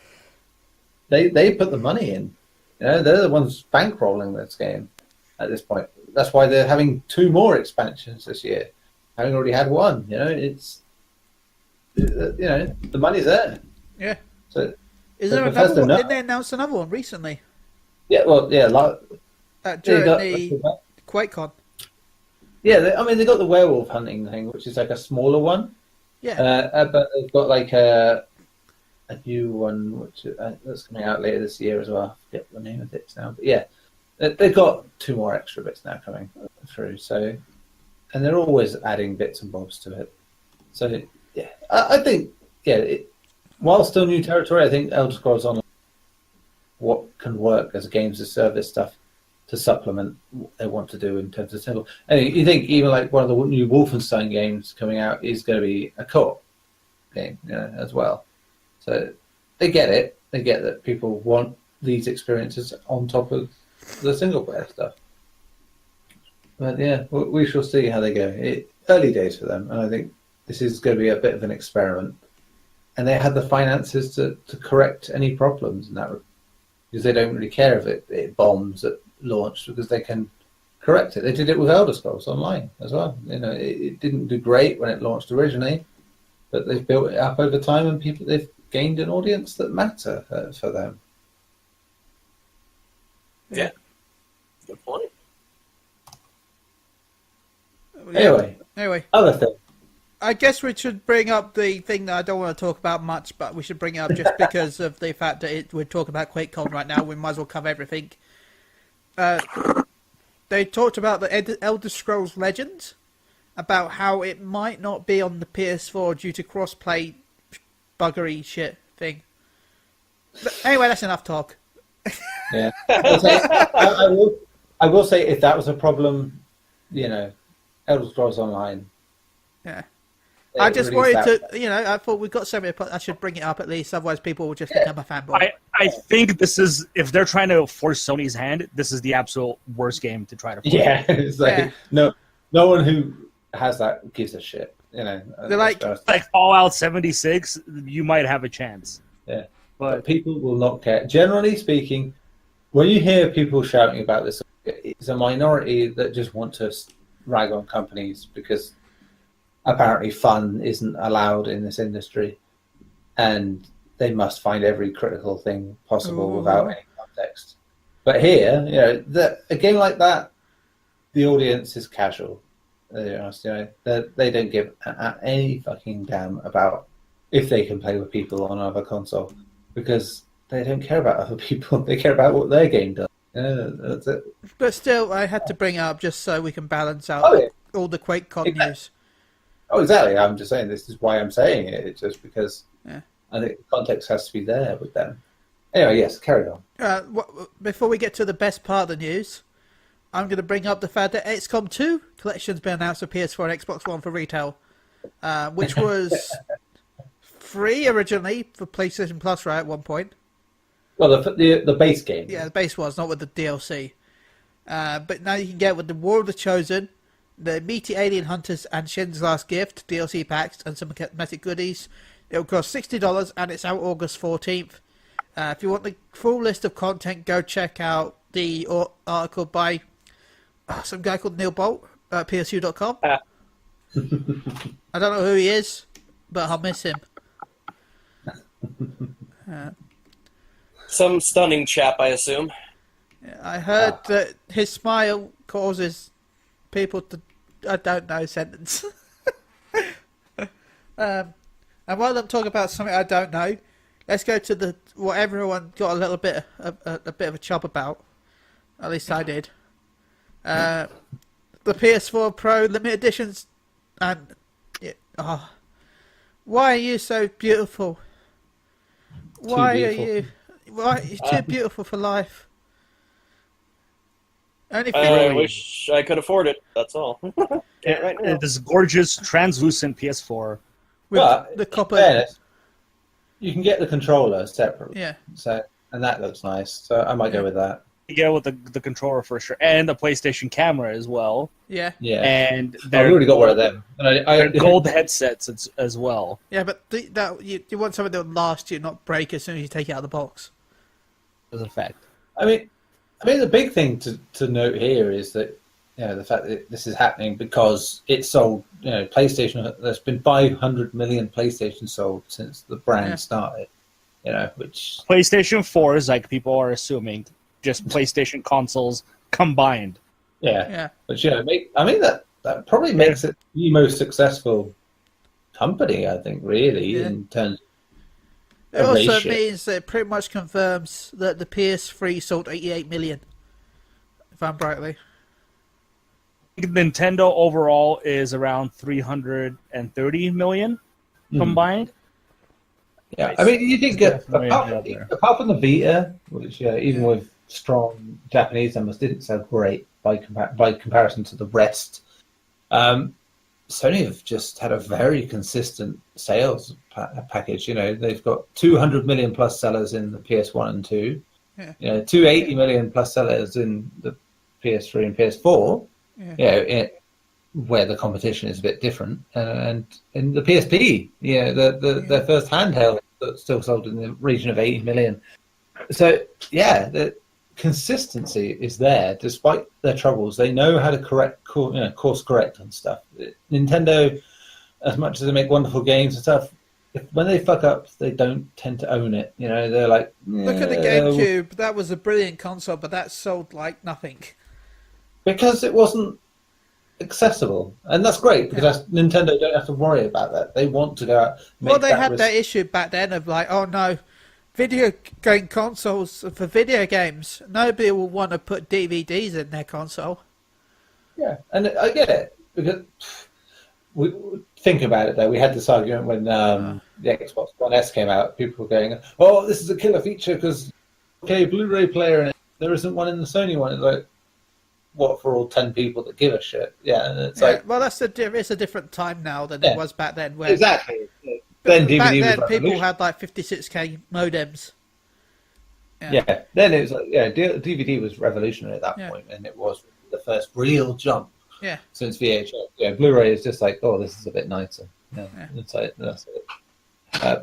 Speaker 2: time. They put the money in. You know, they're the ones bankrolling this game at this point. That's why they're having 2 more expansions this year, having already had 1. You know, the money's there.
Speaker 1: Yeah.
Speaker 2: So
Speaker 1: is there another one? Didn't they announce another one recently?
Speaker 2: Yeah, well, yeah,
Speaker 1: during the QuakeCon.
Speaker 2: Yeah, they got the werewolf hunting thing, which is like a smaller one.
Speaker 1: Yeah.
Speaker 2: But they've got like a new one which that's coming out later this year as well. I forget the name of it now, but yeah, they've got 2 more extra bits now coming through. So, and they're always adding bits and bobs to it. So yeah, I think while still new territory, I think Elder Scrolls Online what can work as a games as service stuff to supplement what they want to do in terms of single. And you think even like one of the new Wolfenstein games coming out is going to be a co-op game, you know, as well. So they get it. They get that people want these experiences on top of the single player stuff. But yeah, we shall see how they go. early days for them, and I think this is going to be a bit of an experiment. And they had the finances to correct any problems in that, because they don't really care if it bombs at launch, because they can correct it. They did it with Elder Scrolls Online as well. It didn't do great when it launched originally, but they've built it up over time, and they've gained an audience that matter for them.
Speaker 3: Yeah, good point.
Speaker 2: Anyway, other thing.
Speaker 1: I guess we should bring up the thing that I don't want to talk about much, but we should bring it up just because of the fact that we're talking about QuakeCon right now. We might as well cover everything. They talked about the Elder Scrolls Legends, about how it might not be on the PS4 due to crossplay buggery shit thing. But anyway, that's enough talk.
Speaker 2: Yeah, I will say if that was a problem, Elder Scrolls Online.
Speaker 1: Yeah. I just wanted to, I thought we got something, I should bring it up at least, otherwise people will just think I'm a fanboy.
Speaker 4: I think this is, if they're trying to force Sony's hand, this is the absolute worst game to try to force.
Speaker 2: Yeah, it's like, no one who has that gives a shit,
Speaker 1: They're like
Speaker 4: Fallout 76, you might have a chance.
Speaker 2: Yeah, but people will not care. Generally speaking, when you hear people shouting about this, it's a minority that just want to rag on companies because apparently fun isn't allowed in this industry, and they must find every critical thing possible without any context. But here, a game like that, the audience is casual. They don't give any fucking damn about if they can play with people on another console, because they don't care about other people. They care about what their game does. That's it.
Speaker 1: But still, I had to bring it up just so we can balance out all the QuakeCon news.
Speaker 2: Oh, exactly. I'm just saying this is why I'm saying it. It's just because I think the context has to be there with them. Anyway, yes, carry on.
Speaker 1: Before we get to the best part of the news, I'm going to bring up the fact that XCOM 2 collection's been announced for PS4 and Xbox One for retail, which was free originally for PlayStation Plus, right, at one point.
Speaker 2: Well, the base game.
Speaker 1: Yeah, the base was, not with the DLC. But now you can get with the War of the Chosen, the Meaty Alien Hunters and Shin's Last Gift DLC packs and some cosmetic goodies. It'll cost $60 and it's out August 14th. If you want the full list of content, go check out the article by some guy called Neil Bolt at PSU.com. I don't know who he is, but I'll miss him.
Speaker 3: Some stunning chap, I assume.
Speaker 1: I heard that his smile causes people to, I don't know, sentence. And while I'm talking about something I don't know, let's go to what everyone got a little bit a bit of a chop about. At least I did. The PS4 Pro limited editions, and why are you so beautiful? Why are you? Why you're too beautiful for life?
Speaker 3: I wish I could afford it. That's all. Right now.
Speaker 4: This gorgeous translucent PS4
Speaker 1: with the copper.
Speaker 2: Fairness, you can get the controller separately.
Speaker 1: Yeah.
Speaker 2: So, and that looks nice. So I might go with that.
Speaker 4: You get with the controller for sure, and the PlayStation camera as well.
Speaker 1: Yeah.
Speaker 2: Yeah.
Speaker 4: And
Speaker 2: I've already got one of them. And
Speaker 4: they're gold headsets as well.
Speaker 1: Yeah, but you want something that will last you, not break as soon as you take it out of the box.
Speaker 4: As a fact.
Speaker 2: I mean, the big thing to note here is that the fact that this is happening because it sold. PlayStation. There's been 500 million PlayStation sold since the brand started. Which
Speaker 4: PlayStation 4 is like people are assuming just PlayStation consoles combined.
Speaker 2: Yeah. But that probably makes it the most successful company, I think, really, in terms.
Speaker 1: It also means that it pretty much confirms that the PS3 sold 88 million, if I'm rightly.
Speaker 4: Nintendo overall is around 330 million combined.
Speaker 2: Yeah, I mean, you did get apart from the Vita, which even with strong Japanese numbers didn't sell great by comparison to the rest. Sony have just had a very consistent sales package. They've got 200 million plus sellers in the PS1 and 2. 280 million plus sellers in the PS3 and PS4. where the competition is a bit different. And in the PSP, their first handheld that still sold in the region of 80 million. So yeah, the consistency is there despite their troubles. They know how to course correct and stuff. Nintendo, as much as they make wonderful games and stuff, when they fuck up, they don't tend to own it. They're like,
Speaker 1: look at the GameCube. That was a brilliant console, but that sold like nothing
Speaker 2: because it wasn't accessible, and that's great because Nintendo don't have to worry about that. They want to go out.
Speaker 1: Well, they had that issue back then of like, oh no, video game consoles for video games. Nobody will want to put DVDs in their console.
Speaker 2: Yeah, and I get it because we think about it. Though we had this argument when the Xbox One S came out. People were going, "Oh, this is a killer feature because Blu-ray player in it. There isn't one in the Sony one." It's like, what for all 10 people that give a shit? Yeah, and it's like,
Speaker 1: well, it's a different time now than it was back then. Where
Speaker 2: exactly. Then DVD
Speaker 1: back then,
Speaker 2: was
Speaker 1: people had like 56k modems.
Speaker 2: Yeah. Then it was like, DVD was revolutionary at that point, and it was the first real jump.
Speaker 1: Yeah.
Speaker 2: Since VHS, Blu-ray is just like, oh, this is a bit nicer. It's like, that's it.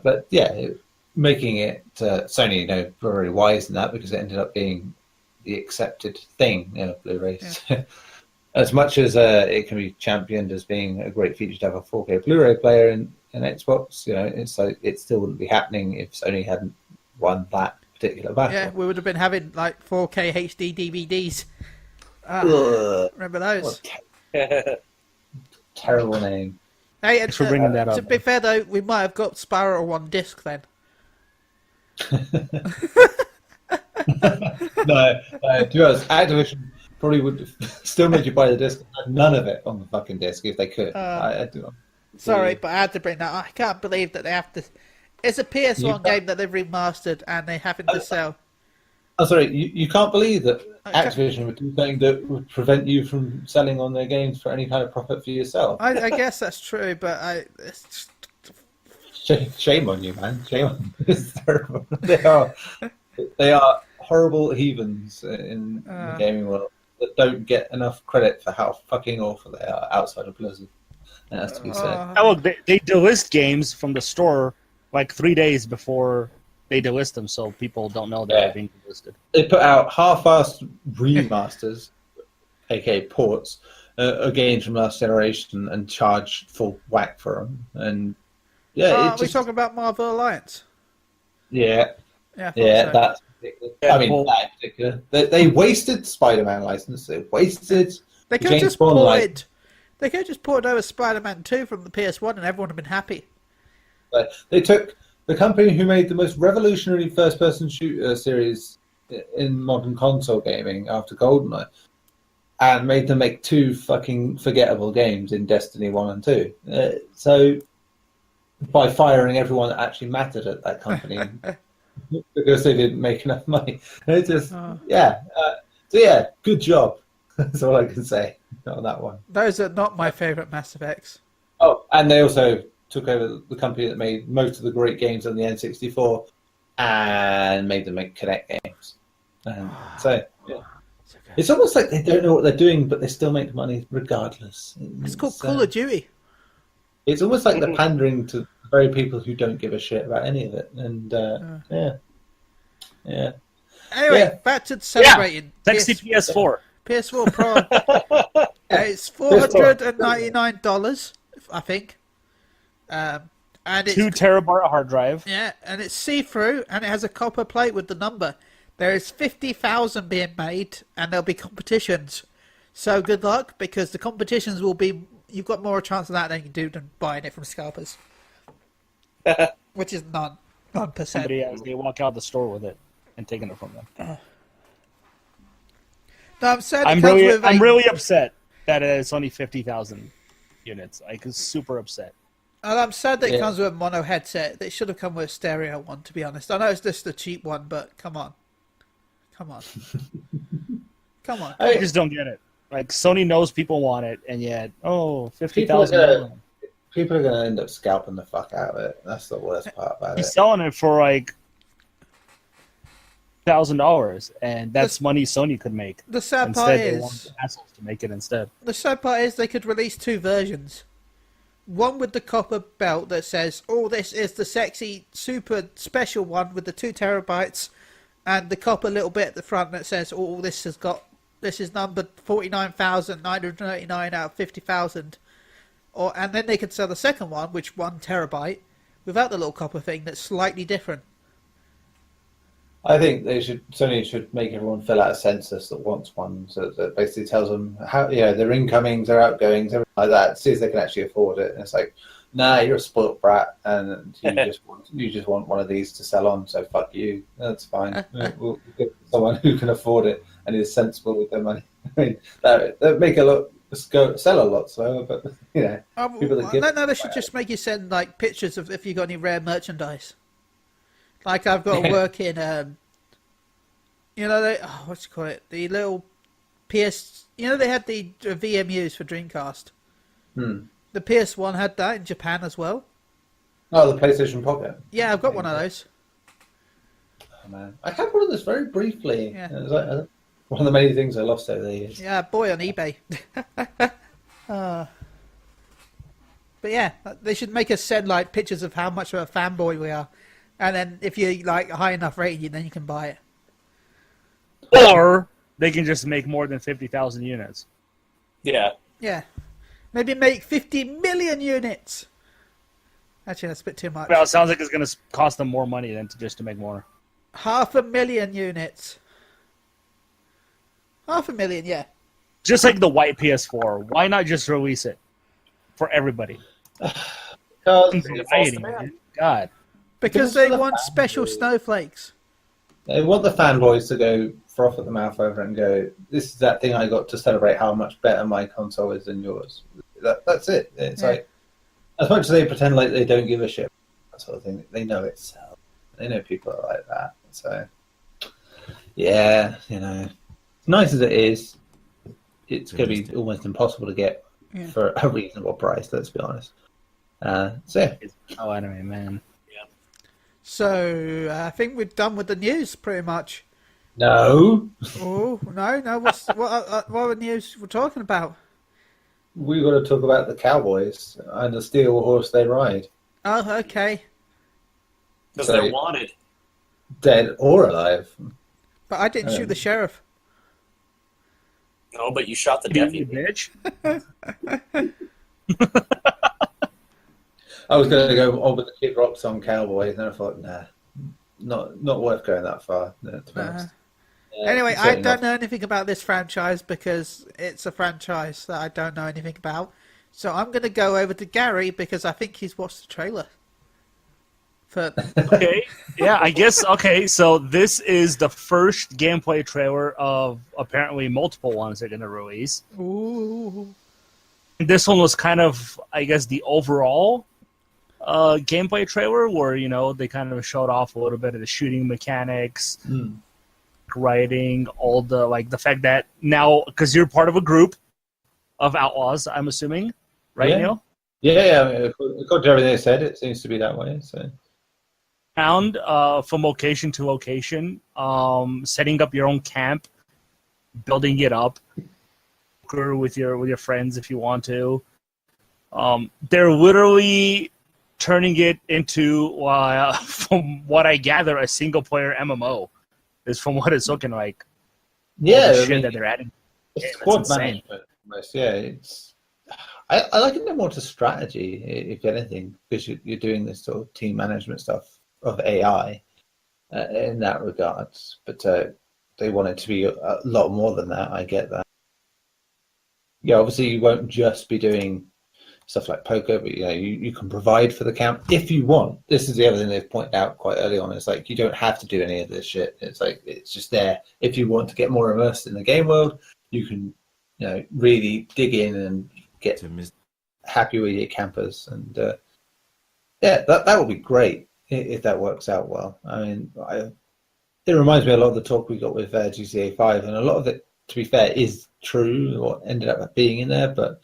Speaker 2: But making it Sony, very wise in that because it ended up being the accepted thing, Blu-rays. Yeah. As much as it can be championed as being a great feature to have a 4K Blu-ray player in Xbox, it's like it still wouldn't be happening if Sony hadn't won that particular battle.
Speaker 1: Yeah, we would have been having like 4K HD DVDs. Remember those?
Speaker 2: Terrible name.
Speaker 1: Hey,
Speaker 4: Thanks for bringing that up.
Speaker 1: To be fair though, we might have got Spyro on disc then.
Speaker 2: No, to be honest, Activision probably would still make you buy the disc. None of it on the fucking disc if they could.
Speaker 1: Sorry, but I had to bring that. I can't believe that they have to. It's a PS1 game that they've remastered and they happen to sell.
Speaker 2: I'm sorry, you can't believe that Activision would do something that would prevent you from selling on their games for any kind of profit for yourself.
Speaker 1: I guess that's true, but it's
Speaker 2: just... Shame on you, man. Shame on you. It's terrible. They are horrible heathens in the gaming world that don't get enough credit for how fucking awful they are outside of Blizzard. That has to be said.
Speaker 4: Look, they delist games from the store like 3 days before they delist them, so people don't know they're being delisted.
Speaker 2: They put out half-assed remasters, aka ports, of games from last generation and charge full whack for them. And
Speaker 1: are we talking about Marvel Alliance?
Speaker 2: Yeah,
Speaker 1: so.
Speaker 2: That's ridiculous. I mean, that's ridiculous. They wasted Spider-Man license. They wasted.
Speaker 1: They could have just ported. They could have just ported over Spider-Man 2 from the PS1, and everyone would have been happy.
Speaker 2: They took the company who made the most revolutionary first-person shooter series in modern console gaming after GoldenEye, and made them make 2 fucking forgettable games in Destiny 1 and 2. So, by firing everyone that actually mattered at that company, because they didn't make enough money. It's just, So good job. That's all I can say on that one.
Speaker 1: Those are not my favourite Mass Effects.
Speaker 2: Oh, and they also took over the company that made most of the great games on the N64 and made them make Kinect games. It's almost like they don't know what they're doing, but they still make money regardless.
Speaker 1: It's called Call of Duty.
Speaker 2: It's almost like they're pandering to the very people who don't give a shit about any of it. And
Speaker 1: Anyway, back to celebrating.
Speaker 4: Thanks to PS4.
Speaker 1: PS4 Pro. It's $499, I think. And it's
Speaker 4: 2 terabyte hard drive.
Speaker 1: Yeah, and it's see-through, and it has a copper plate with the number. There is 50,000 being made, and there'll be competitions. So good luck, because the competitions will be... You've got more chance of that than you do than buying it from scalpers. Which is 9%.
Speaker 4: Somebody they walk out the store with it and taking it from them.
Speaker 1: No, I'm sad.
Speaker 4: I'm really upset that it's only 50,000 units. Like, it's super upset.
Speaker 1: And I'm sad that it comes with a mono headset. It should have come with a stereo one, to be honest. I know it's just a cheap one, but come on. Come on.
Speaker 4: I just don't get it. Like, Sony knows people want it, and yet, 50,000.
Speaker 2: People are going to end up scalping the fuck out of it. That's the worst part about it.
Speaker 4: He's selling it for, like, $1,000, and that's money Sony could make.
Speaker 1: The sad part
Speaker 4: Instead, they want
Speaker 1: is
Speaker 4: the assholes to make it instead.
Speaker 1: the sad part is they could release two versions. One with the copper belt that says, "Oh, this is the sexy, super special one with the 2 terabytes," and the copper little bit at the front that says, "Oh, this is numbered 49,999 out of 50,000." And then they could sell the second one, which 1 terabyte, without the little copper thing that's slightly different.
Speaker 2: I think Sony should make everyone fill out a census that wants one, so that basically tells them how their incomings, their outgoings, everything like that. See if they can actually afford it. And it's like, nah, you're a spoilt brat, and you just want one of these to sell on. So fuck you. That's fine. We'll give someone who can afford it and is sensible with their money. I mean, that make sell a lot slower, but people that give.
Speaker 1: No, they should just make you send like pictures of if you got any rare merchandise. Like I've got to work in, what's you call it? The little PS. They had the VMUs for Dreamcast. The PS1 had that in Japan as well.
Speaker 2: Oh, the PlayStation Pocket.
Speaker 1: Yeah, I've got one of those.
Speaker 2: Oh man, I had one of those very briefly.
Speaker 1: Yeah.
Speaker 2: It was like one of the many things I lost over the years.
Speaker 1: Yeah, boy on eBay. But yeah, they should make us send like pictures of how much of a fanboy we are. And then if you're like a high enough rating, then you can buy it.
Speaker 4: Or they can just make more than 50,000 units.
Speaker 3: Yeah.
Speaker 1: Yeah. Maybe make 50 million units. Actually, that's a bit too much.
Speaker 4: Well, it sounds like it's going to cost them more money than to make more.
Speaker 1: 500,000 units. 500,000, yeah.
Speaker 4: Just like the white PS4. Why not just release it for everybody?
Speaker 2: Because
Speaker 4: God.
Speaker 1: Because they want special snowflakes.
Speaker 2: they want the fanboys to go froth at the mouth over it and go, "This is that thing I got to celebrate how much better my console is than yours." That's it. It's like, as much as they pretend like they don't give a shit, that sort of thing, they know it sells. They know people are like that. So, yeah, as nice as it is, it's going to be almost impossible to get for a reasonable price, let's be honest. So, yeah.
Speaker 4: Oh, anyway, man.
Speaker 1: So, I think we're done with the news, pretty much.
Speaker 2: No.
Speaker 1: Oh, no. What other news we're talking about?
Speaker 2: We've got to talk about the Cowboys and the steel horse they ride.
Speaker 1: Oh, okay.
Speaker 3: Because they're wanted.
Speaker 2: Dead or alive.
Speaker 1: But I didn't shoot the sheriff.
Speaker 3: No, but you shot the
Speaker 4: You
Speaker 3: deputy.
Speaker 4: bitch.
Speaker 2: I was going to go on with the Kid Rock song Cowboy, and then I thought, nah, not worth going that far, to be honest.
Speaker 1: Anyway, I don't know anything about this franchise because it's a franchise that I don't know anything about. So I'm going to go over to Garri because I think he's watched the trailer.
Speaker 4: Okay, yeah, I guess, okay, so this is the first gameplay trailer of apparently multiple ones they're going to release.
Speaker 1: Ooh.
Speaker 4: This one was kind of, I guess, the overall gameplay trailer where, they kind of showed off a little bit of the shooting mechanics, writing, all the, the fact that now, because you're part of a group of outlaws, I'm assuming, right, Neil?
Speaker 2: Yeah, according to everything they said, it seems to be that way, so...
Speaker 4: Found from location to location, setting up your own camp, building it up with your friends if you want to. They're literally turning it into, from what I gather, a single player MMO. Is from what it's looking like.
Speaker 2: Yeah,
Speaker 4: the shit that they're adding.
Speaker 2: It's squad management almost. Yeah, it's. I like it more to strategy, if anything, because you're doing this sort of team management stuff of AI in that regard. But they want it to be a lot more than that. I get that. Yeah, obviously you won't just be doing stuff like poker, but you can provide for the camp if you want. This is the other thing they've pointed out quite early on. It's like you don't have to do any of this shit. It's like it's just there. If you want to get more immersed in the game world, you can really dig in and get happy with your campers. And that would be great if that works out well. I mean, it reminds me a lot of the talk we got with GTA 5, and a lot of it, to be fair, is true, what ended up being in there, but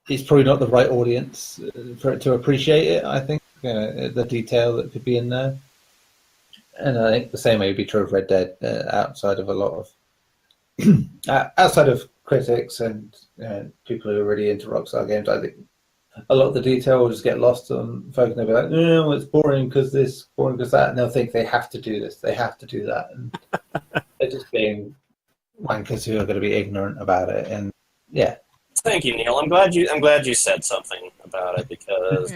Speaker 2: it's probably not the right audience for it to appreciate it, I think, the detail that could be in there. And I think the same may be true of Red Dead. Outside of a lot of outside of critics and people who are really into Rockstar games, I think a lot of the detail will just get lost on folks, and they'll be like, "No, it's boring because this, boring because that," and they'll think they have to do this, they have to do that, and they're just being wankers who are going to be ignorant about it. And yeah.
Speaker 3: Thank you, Neil. I'm glad you said something about it, because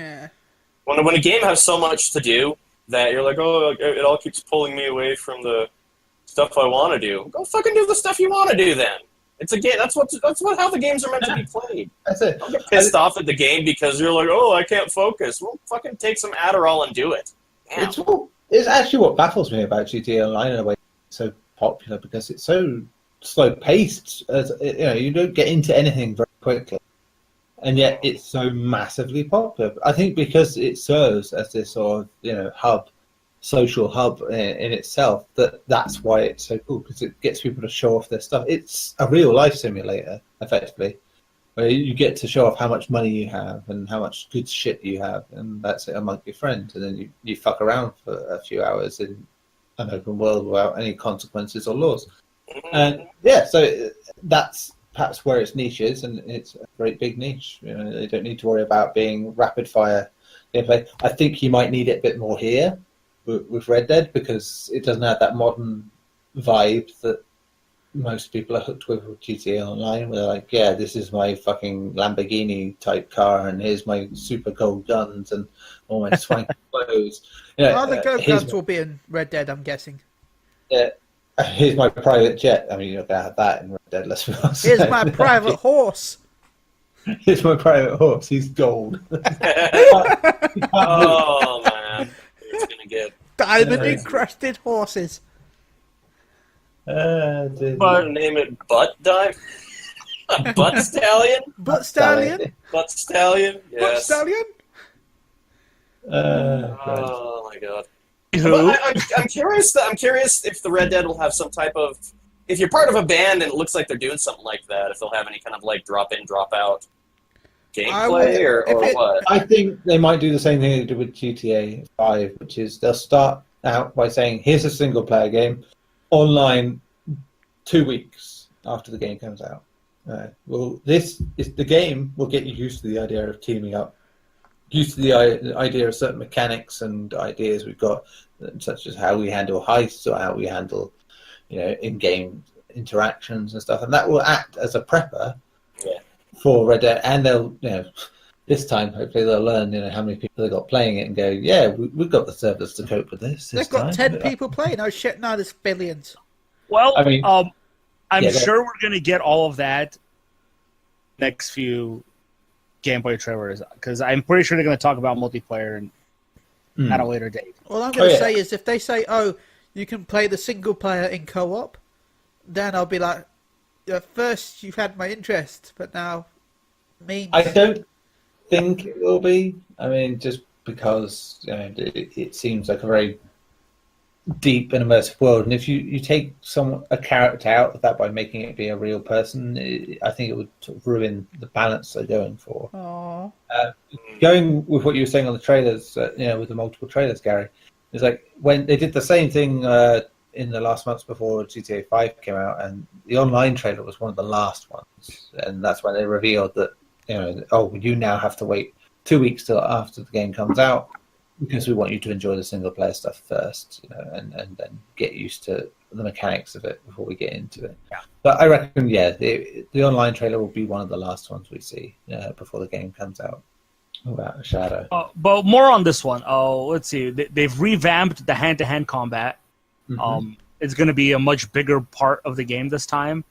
Speaker 3: when a game has so much to do that you're like, oh, it all keeps pulling me away from the stuff I want to do. Go fucking do the stuff you want to do then. It's a game. That's how the games are meant to be played.
Speaker 2: That's it.
Speaker 3: Don't get pissed off at the game because you're like, oh, I can't focus. Well, fucking take some Adderall and do it. Damn.
Speaker 2: It's actually what baffles me about GTA Online in a way it's so popular, because it's so slow paced. You don't get into anything very quickly, and yet it's so massively popular. I think because it serves as this sort of social hub in itself, that's why it's so cool, because it gets people to show off their stuff. It's a real life simulator, effectively, where you get to show off how much money you have and how much good shit you have, and that's it among your friends, and then you fuck around for a few hours in an open world without any consequences or laws. And so that's perhaps where its niche is, and it's a great big niche. They don't need to worry about being rapid fire gameplay. I think you might need it a bit more here with Red Dead, because it doesn't have that modern vibe that most people are hooked with GTA Online, where they're like, yeah, this is my fucking Lamborghini type car, and here's my super gold guns and all my swanky clothes.
Speaker 1: The gold guns will be in Red Dead, I'm guessing.
Speaker 2: Yeah. Here's my private jet. I mean, you're going to have that in Red Dead, let's be honest.
Speaker 1: Here's my private horse.
Speaker 2: Here's my private horse. He's gold.
Speaker 3: Oh, man. It's going to get...
Speaker 1: Diamond-encrusted horses.
Speaker 3: But name it Butt Dive? Butt Stallion?
Speaker 1: Butt Stallion?
Speaker 3: Butt Stallion? Yes.
Speaker 1: Butt Stallion?
Speaker 3: Oh, my God. I'm curious. I'm curious if the Red Dead will have some type of. If you're part of a band and it looks like they're doing something like that, if they'll have any kind of like drop in, drop out gameplay or what?
Speaker 2: I think they might do the same thing they did with GTA 5, which is they'll start out by saying, "Here's a single player game, online 2 weeks after the game comes out." Well, this is the game will get you used to the idea of teaming up. Used to the idea of certain mechanics and ideas we've got, such as how we handle heists or how we handle, in-game interactions and stuff, and that will act as a prepper for Red Dead. And they'll, this time hopefully they'll learn, how many people they got playing it, and go, yeah, we've got the servers to cope with this.
Speaker 1: They've got 10 people playing. Oh shit! No, there's billions.
Speaker 4: Well, I mean, I'm sure we're gonna get all of that next few gameplay trailers, because I'm pretty sure they're going to talk about multiplayer at a later date.
Speaker 1: All I'm going to say is, if they say, "Oh, you can play the single player in co-op," then I'll be like, "At first you've had my interest, but now means."
Speaker 2: I don't think it will be. I mean, just because it seems like a very deep and immersive world, and if you take a character out of that by making it be a real person, I think it would sort of ruin the balance they're going for. Going with what you were saying on the trailers, with the multiple trailers, Gary, it's like when they did the same thing in the last months before GTA 5 came out, and the online trailer was one of the last ones, and that's when they revealed that you now have to wait 2 weeks till after the game comes out, because we want you to enjoy the single player stuff first, and then get used to the mechanics of it before we get into it. Yeah. But I reckon, the online trailer will be one of the last ones we see before the game comes out, without a shadow.
Speaker 4: But more on this one. Let's see. They've revamped the hand-to-hand combat. Mm-hmm. It's going to be a much bigger part of the game this time.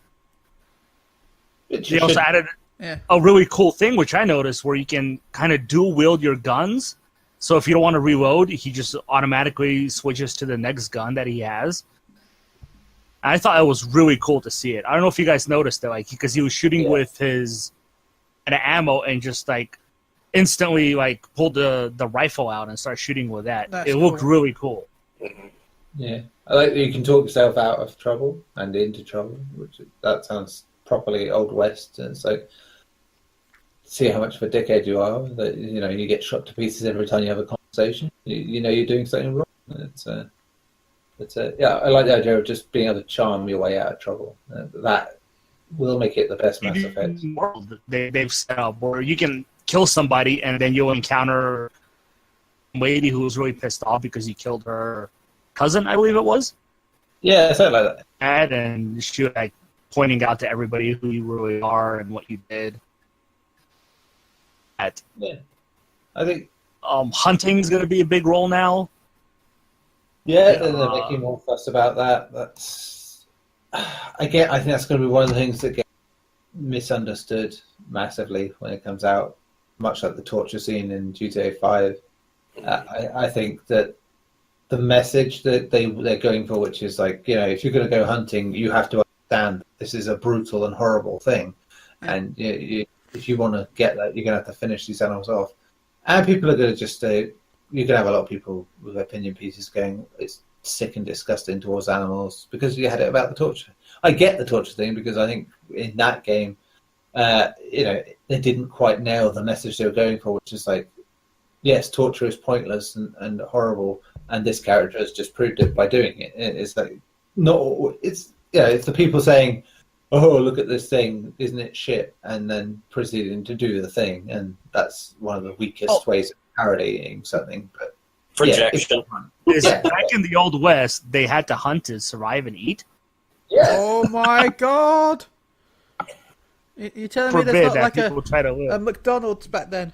Speaker 4: They also added a really cool thing, which I noticed, where you can kind of dual-wield your guns. So if you don't want to reload, he just automatically switches to the next gun that he has. And I thought it was really cool to see it. I don't know if you guys noticed that, because he was shooting with his ammo and just instantly pulled the rifle out and started shooting with that. It looked really cool.
Speaker 2: Yeah, I like that you can talk yourself out of trouble and into trouble, that sounds properly Old West. And it's like, see how much of a dickhead you are, that you get shot to pieces every time you have a conversation. You're doing something wrong. It's But yeah, I like the idea of just being able to charm your way out of trouble. That will make it the best Mass Effect.
Speaker 4: World they've set up where you can kill somebody and then you'll encounter a lady who was really pissed off because you killed her cousin, I believe it was.
Speaker 2: Yeah, something like that.
Speaker 4: And she was like pointing out to everybody who you really are and what you did.
Speaker 2: Yeah, I think
Speaker 4: hunting's going to be a big role now.
Speaker 2: Yeah, they're making more fuss about that. That's I think that's going to be one of the things that gets misunderstood massively when it comes out, much like the torture scene in GTA 5. I think that the message that they're going for, which is like, if you're going to go hunting, you have to understand this is a brutal and horrible thing, and if you want to get that, you're going to have to finish these animals off. And people are going to just you're going to have a lot of people with opinion pieces going, it's sick and disgusting towards animals because you had it about the torture. I get the torture thing because I think in that game, they didn't quite nail the message they were going for, which is like, yes, torture is pointless and horrible, and this character has just proved it by doing it. It's like, no, it's the people saying, oh, look at this thing, isn't it shit? And then proceeding to do the thing, and that's one of the weakest ways of parodying something. But
Speaker 3: projection.
Speaker 4: Back in the Old West, they had to hunt to survive and eat.
Speaker 2: Yeah.
Speaker 1: Oh my god! You're telling me there's not like a McDonald's back then?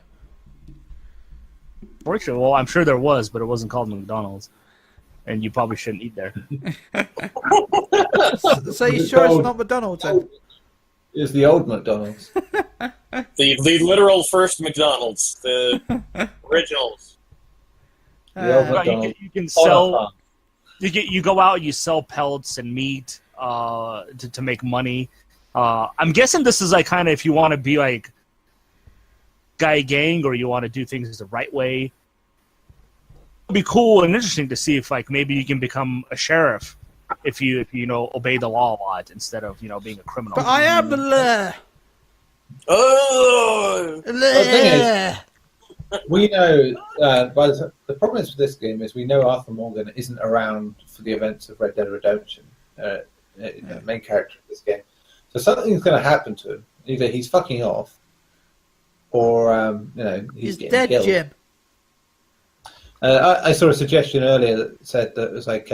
Speaker 4: Fortunately, well, I'm sure there was, but it wasn't called McDonald's, and you probably shouldn't eat there.
Speaker 1: So you sure it's not McDonald's then?
Speaker 2: It's the old McDonald's.
Speaker 3: the literal first McDonald's, the originals.
Speaker 2: The old McDonald's.
Speaker 4: You can sell. You go out and you sell pellets and meat to make money. I'm guessing this is like kind of if you want to be like guy gang or you want to do things the right way. It'd be cool and interesting to see if like maybe you can become a sheriff if you obey the law a lot instead of being a criminal.
Speaker 1: But I am the law.
Speaker 3: Oh,
Speaker 2: We know, the problem is with this game is we know Arthur Morgan isn't around for the events of Red Dead Redemption, the main character of this game. So something's going to happen to him. Either he's fucking off, or he's getting
Speaker 1: dead,
Speaker 2: killed.
Speaker 1: Jim.
Speaker 2: I saw a suggestion earlier that said that it was like,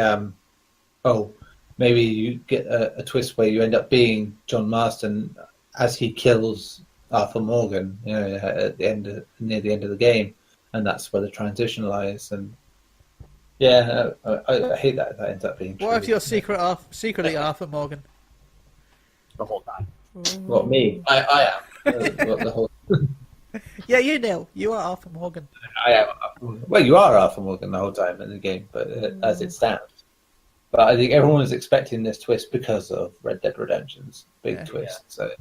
Speaker 2: maybe you get a twist where you end up being John Marston as he kills Arthur Morgan, at the end near the end of the game, and that's where the transition lies. And I hate that ends up being.
Speaker 1: What if you're secretly Arthur Morgan?
Speaker 4: The whole time.
Speaker 2: What, me? I am. The whole.
Speaker 1: Yeah, Neil. You are Arthur Morgan.
Speaker 2: I am. Well, you are Arthur Morgan the whole time in the game, but as it stands. But I think everyone was expecting this twist because of Red Dead Redemption's big twist. Yeah. So,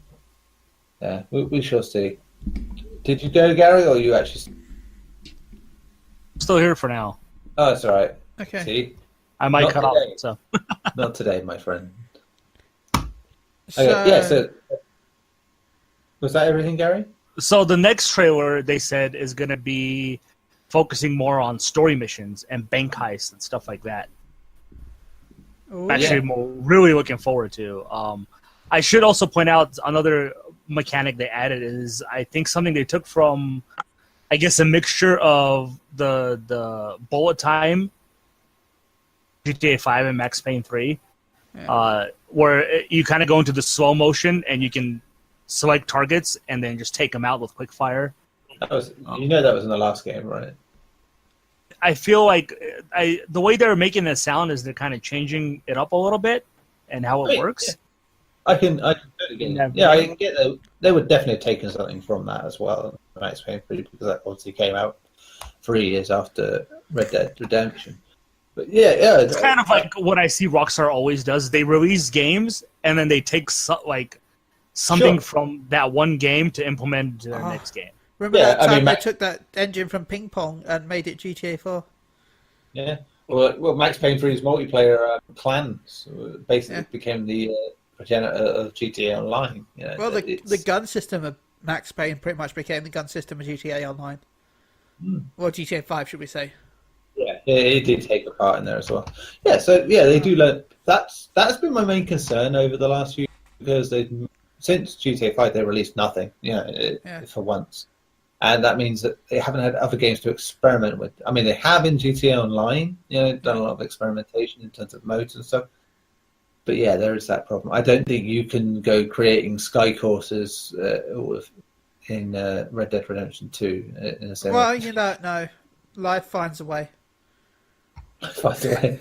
Speaker 2: yeah, we shall see. Did you go, Gary, or you actually?
Speaker 4: Still here for now.
Speaker 2: Oh, that's all right.
Speaker 1: Okay.
Speaker 2: See,
Speaker 4: I might
Speaker 2: Not
Speaker 4: cut
Speaker 2: today.
Speaker 4: off. So.
Speaker 2: Not today, my friend.
Speaker 1: So,
Speaker 2: Okay, yeah. So, was that everything, Gary?
Speaker 4: So the next trailer they said is going to be focusing more on story missions and bank heists and stuff like that.
Speaker 1: ooh,
Speaker 4: Actually, really looking forward to. I should also point out another mechanic they added is I think something they took from, I guess, a mixture of the bullet time, GTA 5 and Max Payne 3, where you kind of go into the slow motion and you can select targets and then just take them out with quick fire.
Speaker 2: That was in the last game, right?
Speaker 4: I feel like the way they're making it sound is they're kind of changing it up a little bit and how it works.
Speaker 2: Yeah. I can totally get it. Yeah, I can get that. They would definitely have taken something from that as well. Max Payne 3, because that obviously came out 3 years after Red Dead Redemption. But yeah,
Speaker 4: it's kind of like what I see Rockstar always does. They release games and then they take something from that one game to implement into their next game.
Speaker 1: Remember that time they took that engine from Ping Pong and made it GTA 4?
Speaker 2: Yeah. Well, Max Payne 3's multiplayer clans basically became the progenitor of GTA Online.
Speaker 1: Well, the gun system of Max Payne pretty much became the gun system of GTA Online. Or GTA 5, should we say.
Speaker 2: Yeah, Yeah, he did take a part in there as well. Yeah, so yeah, they do learn. That's been my main concern over the last few years. Since GTA 5, they released nothing, for once, and that means that they haven't had other games to experiment with. I mean, they have in GTA Online, done a lot of experimentation in terms of modes and stuff. But yeah, there is that problem. I don't think you can go creating sky courses in Red Dead Redemption 2 in the same way.
Speaker 1: Well, you don't know. Life finds a way.
Speaker 2: By the way.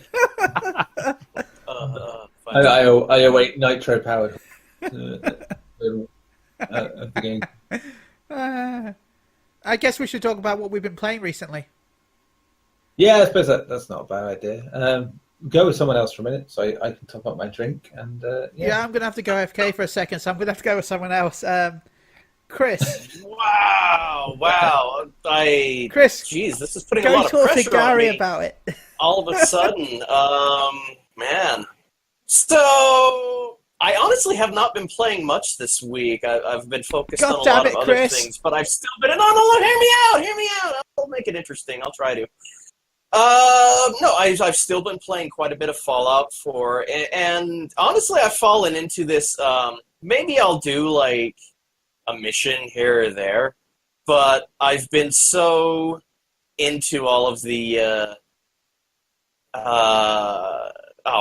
Speaker 2: I await nitro powered of the game.
Speaker 1: I guess we should talk about what we've been playing recently.
Speaker 2: Yeah, I suppose that's not a bad idea. Go with someone else for a minute so I can top up my drink. And
Speaker 1: yeah, I'm going to have to go AFK for a second, so I'm going to have to go with someone else. Chris.
Speaker 3: Wow.
Speaker 1: Chris,
Speaker 3: jeez, this is putting a lot of pressure
Speaker 1: on me. Go talk to Garri about it.
Speaker 3: All of a sudden, man. So, I honestly have not been playing much this week. I've been focused on a lot of other things, but I've still been... No, hear me out. I'll make it interesting. I'll try to. No, I've still been playing quite a bit of Fallout 4, and honestly, I've fallen into this, maybe I'll do, like, a mission here or there, but I've been so into all of the,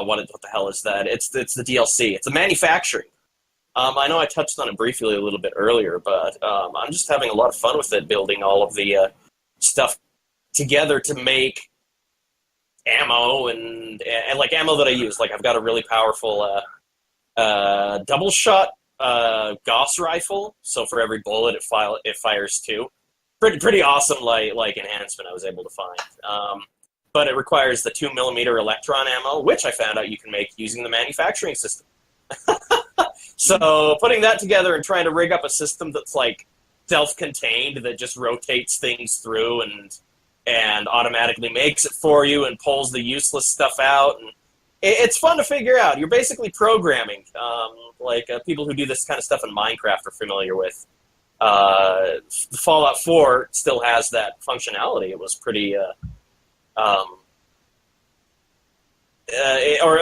Speaker 3: what the hell is that? It's the DLC. It's the manufacturing. I know I touched on it briefly a little bit earlier, but I'm just having a lot of fun with it, building all of the stuff together to make ammo and like ammo that I use. Like I've got a really powerful double shot Gauss rifle, so for every bullet it fires two. Pretty awesome like enhancement I was able to find. But it requires the 2mm electron ammo, which I found out you can make using the manufacturing system. So putting that together and trying to rig up a system that's like self-contained that just rotates things through and automatically makes it for you and pulls the useless stuff out. And it's fun to figure out. You're basically programming, people who do this kind of stuff in Minecraft are familiar with. Fallout 4 still has that functionality. It was pretty... or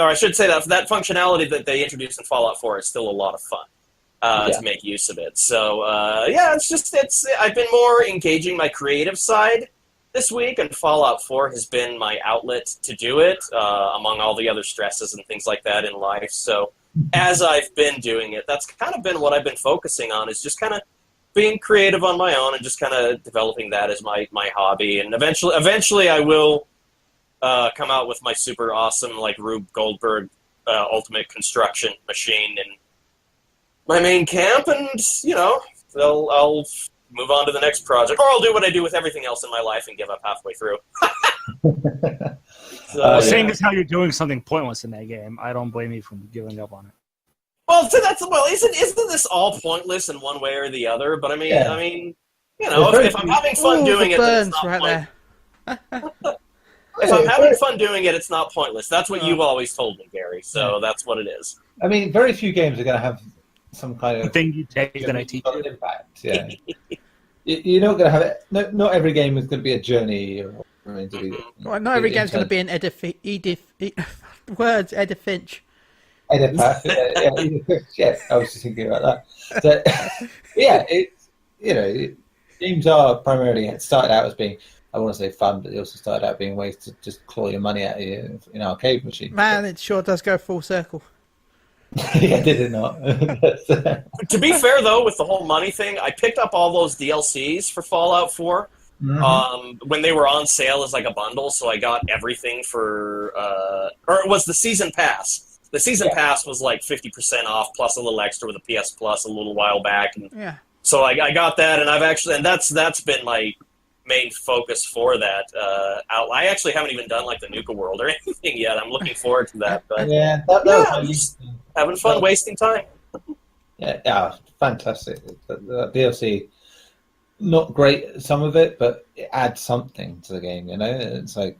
Speaker 3: I should say that functionality that they introduced in Fallout 4 is still a lot of fun to make use of it. So, I've been more engaging my creative side this week, and Fallout 4 has been my outlet to do it, among all the other stresses and things like that in life. So, as I've been doing it, that's kind of been what I've been focusing on, is just kind of being creative on my own and just kind of developing that as my hobby. And eventually I will come out with my super awesome, like, Rube Goldberg ultimate construction machine in my main camp, and, I'll move on to the next project. Or I'll do what I do with everything else in my life and give up halfway through.
Speaker 4: Saying as how you're doing something pointless in that game, I don't blame you for giving up on it.
Speaker 3: Well, isn't this all pointless in one way or the other? But if I'm having fun doing it, then it's not pointless. If I'm having fun doing it, it's not pointless. That's what you've always told me, Gary. So that's what it is.
Speaker 2: I mean, very few games are going to have some kind of
Speaker 4: thing you take is going to teach you.
Speaker 2: Impact. Yeah, you're not going to have it. Not every game is going to be a journey.
Speaker 1: Well, not every game's going to be an Edith Finch.
Speaker 2: Yeah, I was just thinking about that. So, games are primarily started out as being, I want to say fun, but they also started out being ways to just claw your money out of you in arcade machines.
Speaker 1: Man, it sure does go full circle.
Speaker 2: Yeah, did it not?
Speaker 3: To be fair, though, with the whole money thing, I picked up all those DLCs for Fallout 4 when they were on sale as like a bundle, so I got everything for, or it was the Season Pass. The Season Pass was like 50% off, plus a little extra with a PS Plus a little while back. And so I got that, and that's been my main focus for that. I actually haven't even done like the Nuka World or anything yet. I'm looking forward to that. But I'm just having fun wasting time.
Speaker 2: Yeah, fantastic. The DLC, not great, some of it, but it adds something to the game, It's like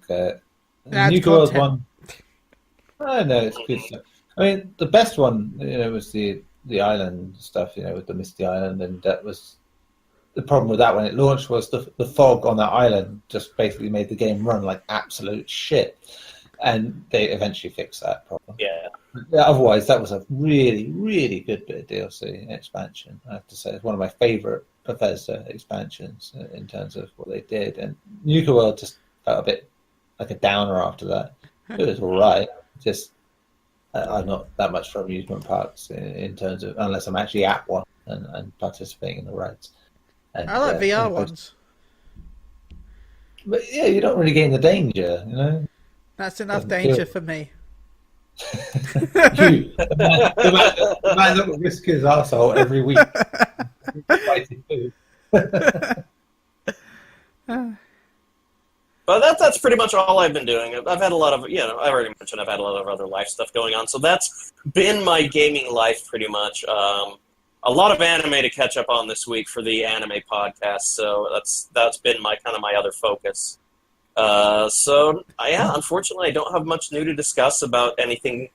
Speaker 2: Nuka World one. I know, it's good stuff. I mean, the best one, was the island stuff, with the Misty Island, and that was the problem with that when it launched was the fog on that island just basically made the game run like absolute shit. And they eventually fixed that problem.
Speaker 3: Yeah.
Speaker 2: Otherwise, that was a really, really good bit of DLC expansion. I have to say, it's one of my favorite Bethesda expansions in terms of what they did. And Nuka World just felt a bit like a downer after that. It was all right. Just I'm not that much for amusement parks in terms of unless I'm actually at one and participating in the rides. And,
Speaker 1: I like VR ones.
Speaker 2: But yeah, you don't really gain the danger, you know.
Speaker 1: That's enough danger for me.
Speaker 2: You, the man that will risk his arsehole every week.
Speaker 3: But that's pretty much all I've been doing. I've had a lot of, I already mentioned I've had a lot of other life stuff going on. So that's been my gaming life pretty much. A lot of anime to catch up on this week for the anime podcast. So that's been my other focus. Unfortunately, I don't have much new to discuss about anything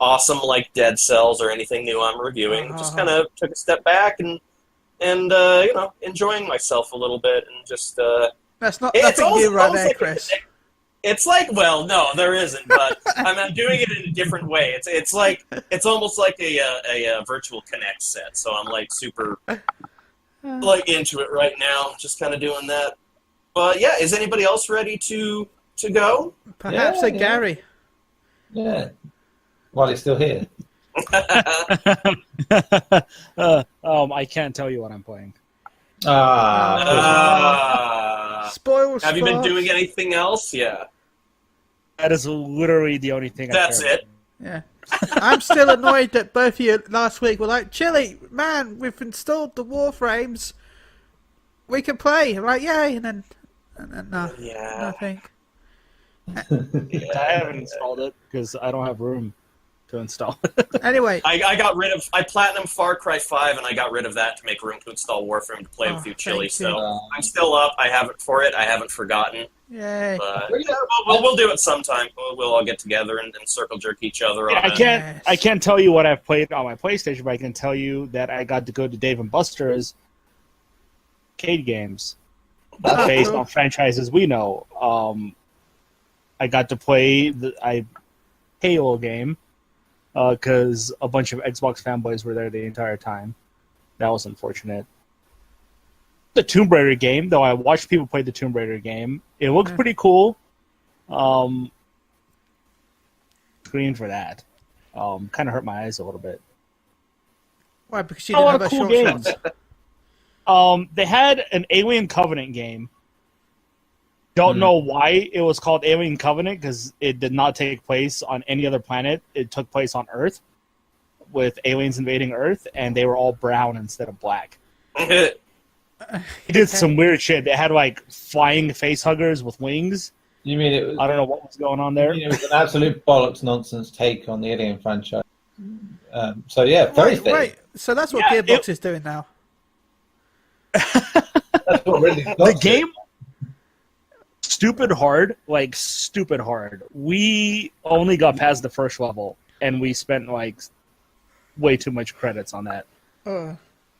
Speaker 3: awesome like Dead Cells or anything new I'm reviewing. Just kind of took a step back and enjoying myself a little bit and just.
Speaker 1: That's not nothing new right there, Chris.
Speaker 3: It's like, well, no, there isn't, but I'm doing it in a different way. It's almost like a virtual Connect set. So I'm like super like into it right now, just kind of doing that. But yeah, is anybody else ready to go?
Speaker 1: Perhaps Garri.
Speaker 2: Yeah, while he's still here.
Speaker 4: I can't tell you what I'm playing.
Speaker 1: Spoilers.
Speaker 3: Have you been doing anything else? Yeah.
Speaker 4: That is literally the only thing.
Speaker 3: That's it.
Speaker 1: Yeah. I'm still annoyed that both of you last week were like, Chili, man, we've installed the Warframes. We can play. I'm like, yay. And then no, nothing.
Speaker 4: I haven't installed it because I don't have room to install it.
Speaker 1: Anyway.
Speaker 3: I platinum Far Cry 5 and I got rid of that to make room to install Warframe to play with you, Chili. So I'm still up. I haven't forgotten.
Speaker 1: Yay.
Speaker 3: But we'll do it sometime. We'll all get together and circle jerk each other.
Speaker 4: I can't tell you what I've played on my PlayStation, but I can tell you that I got to go to Dave & Buster's arcade games based on franchises we know. I got to play the Halo game because a bunch of Xbox fanboys were there the entire time. That was unfortunate. The Tomb Raider game, though I watched people play the Tomb Raider game. It looked pretty cool. Screen for that. Kind of hurt my eyes a little bit.
Speaker 1: Why? Because you didn't have a
Speaker 4: cool
Speaker 1: short
Speaker 4: games. They had an Alien Covenant game. Don't know why it was called Alien Covenant, because it did not take place on any other planet. It took place on Earth, with aliens invading Earth, and they were all brown instead of black. They did some weird shit. They had like flying face huggers with wings.
Speaker 2: You mean it was?
Speaker 4: I don't know what was going on there.
Speaker 2: It was an absolute bollocks nonsense take on the Alien franchise. So yeah, very fit.
Speaker 1: Wait, so that's what Gearbox is doing now.
Speaker 2: That's what really
Speaker 4: the game. Stupid hard. We only got past the first level, and we spent like way too much credits on that.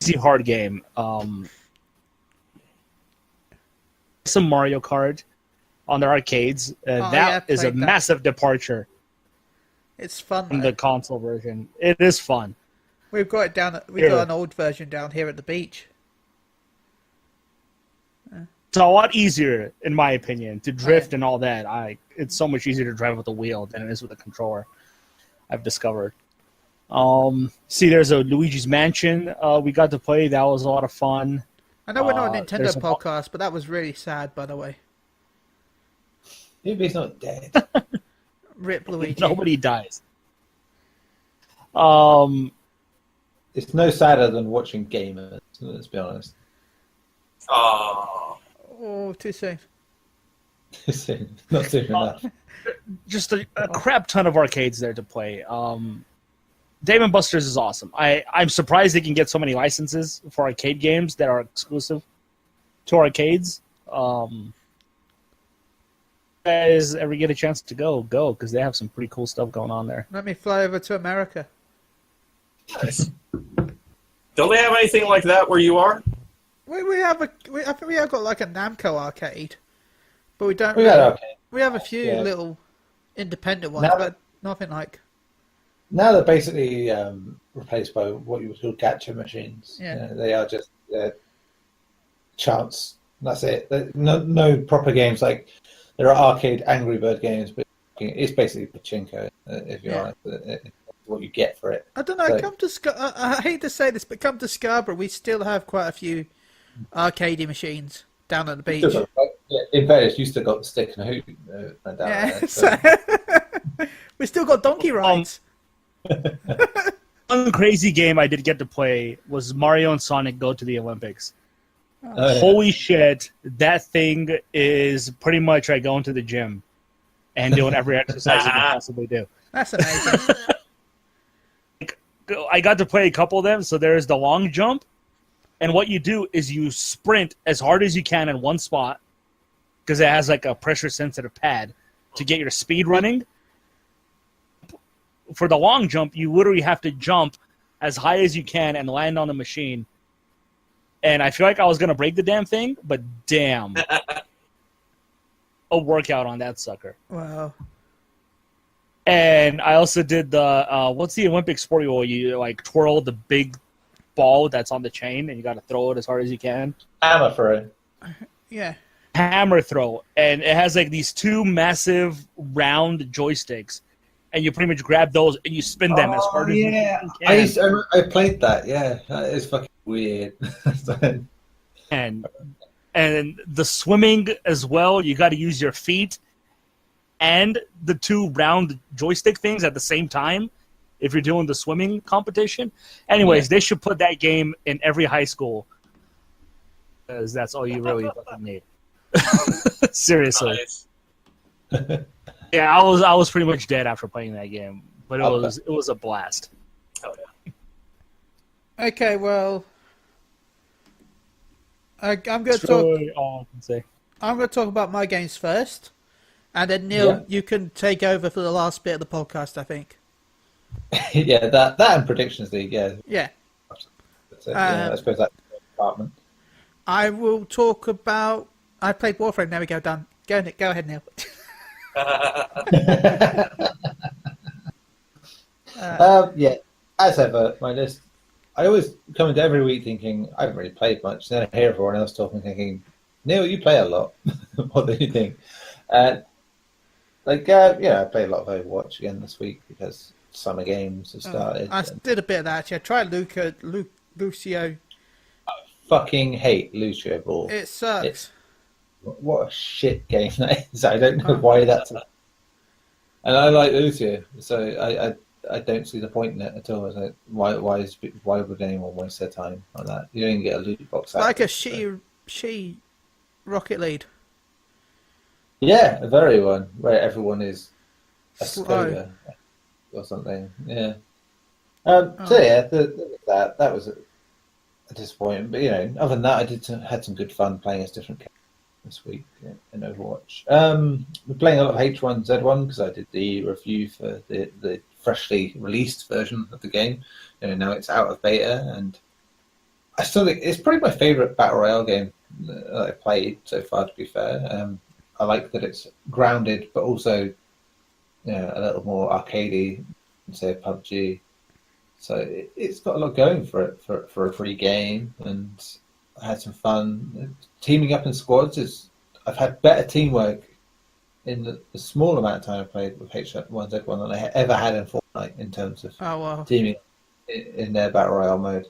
Speaker 4: Easy hard game. Some Mario Kart on the arcades. That is a massive departure.
Speaker 1: It's fun
Speaker 4: from the console version. It is fun.
Speaker 1: We've got it down. We've got an old version down here at the beach.
Speaker 4: It's a lot easier, in my opinion, to drift and all that. It's so much easier to drive with a wheel than it is with a controller, I've discovered. There's a Luigi's Mansion we got to play. That was a lot of fun.
Speaker 1: I know we're not a Nintendo podcast, but that was really sad, by the way.
Speaker 2: Maybe he's not dead.
Speaker 1: Rip Luigi.
Speaker 4: Nobody dies.
Speaker 2: It's no sadder than watching gamers, let's be honest.
Speaker 1: Oh, too soon.
Speaker 2: Too soon. Not soon enough.
Speaker 4: Just a crap ton of arcades there to play. Dave & Buster's is awesome. I'm surprised they can get so many licenses for arcade games that are exclusive to arcades. Guys ever get a chance to go, because they have some pretty cool stuff going on there.
Speaker 1: Let me fly over to America.
Speaker 3: Nice. Don't they have anything like that where you are?
Speaker 1: I think we have got like a Namco arcade, but we don't.
Speaker 2: We
Speaker 1: Really,
Speaker 2: got okay.
Speaker 1: we have a few
Speaker 2: Yeah.
Speaker 1: little independent ones,
Speaker 2: Now-
Speaker 1: but nothing like.
Speaker 2: Now they're basically replaced by what you would call gacha machines.
Speaker 1: Yeah.
Speaker 2: They are just chance. That's it. No proper games. Like there are arcade Angry Bird games, but it's basically pachinko. If you're honest, it's what you get for it.
Speaker 1: I don't know.
Speaker 2: So-
Speaker 1: I hate to say this, but come to Scarborough, we still have quite a few arcade machines down at the beach.
Speaker 2: In fairness, you still got the stick and a hoop down
Speaker 1: Yeah,
Speaker 2: there. So.
Speaker 1: we still got donkey rides.
Speaker 4: One crazy game I did get to play was Mario and Sonic Go to the Olympics.
Speaker 2: Oh, yeah.
Speaker 4: Holy shit, that thing is pretty much like going to the gym and doing every exercise you can possibly do.
Speaker 1: That's amazing.
Speaker 4: I got to play a couple of them. So there's the long jump, and what you do is you sprint as hard as you can in one spot because it has like a pressure-sensitive pad to get your speed running. For the long jump, you literally have to jump as high as you can and land on the machine. And I feel like I was going to break the damn thing, but damn. A workout on that sucker.
Speaker 1: Wow.
Speaker 4: And I also did the, what's the Olympic sport where you like twirl the big ball that's on the chain and you got to throw it as hard as you can?
Speaker 2: Hammer throw.
Speaker 1: Yeah.
Speaker 4: Hammer throw. And it has like these two massive round joysticks. And you pretty much grab those and you spin them as hard as you can.
Speaker 2: I played that. Yeah, that is fucking weird.
Speaker 4: And the swimming as well, you got to use your feet and the two round joystick things at the same time if you're doing the swimming competition. Anyways, They should put that game in every high school because that's all you really fucking need. Seriously.
Speaker 3: Nice.
Speaker 4: Yeah, I was pretty much dead after playing that game, but it was a blast.
Speaker 3: Oh, yeah.
Speaker 1: Okay, well, I'm going to
Speaker 4: That's
Speaker 1: talk.
Speaker 4: really all I can say.
Speaker 1: I'm going to talk about my games first, and then Neil,
Speaker 2: Yeah.
Speaker 1: you can take over for the last bit of the podcast. I think.
Speaker 2: Yeah, that and Predictions League. Yeah,
Speaker 1: Yeah.
Speaker 2: that's it. Yeah, I suppose that's the department.
Speaker 1: I will talk about. I played Warframe. There we go. Done. Go ahead, Neil.
Speaker 2: Yeah, as ever, my list. I always come into every week thinking I haven't really played much. Then I hear everyone else talking, thinking, Neil, you play a lot. What do you think? I played a lot of Overwatch again this week because summer games have started.
Speaker 1: I did a bit of that actually. I tried Lucio.
Speaker 2: Fucking hate Lucio Ball.
Speaker 1: It sucks.
Speaker 2: What a shit game that is. I don't know why that's. And I like Lucio, so I don't see the point in it at all. It's like, why would anyone waste their time on that? You don't even get a loot box.
Speaker 1: Like a
Speaker 2: so.
Speaker 1: shitty Rocket League.
Speaker 2: Yeah, a very one where everyone is a
Speaker 1: Slow.
Speaker 2: Skoda or something. Yeah. So yeah, that was a disappointment. But other than that, I had some good fun playing as different characters this week in Overwatch. We're playing a lot of H1Z1 because I did the review for the freshly released version of the game. Now it's out of beta, and I still think it's probably my favourite battle royale game that I've played so far. To be fair, I like that it's grounded, but also a little more arcadey than say PUBG. So it's got a lot going for it for a free game, and I had some fun teaming up in squads. I've had better teamwork in the small amount of time I played with H1Z1 than I ever had in Fortnite in terms of teaming in their battle royale mode.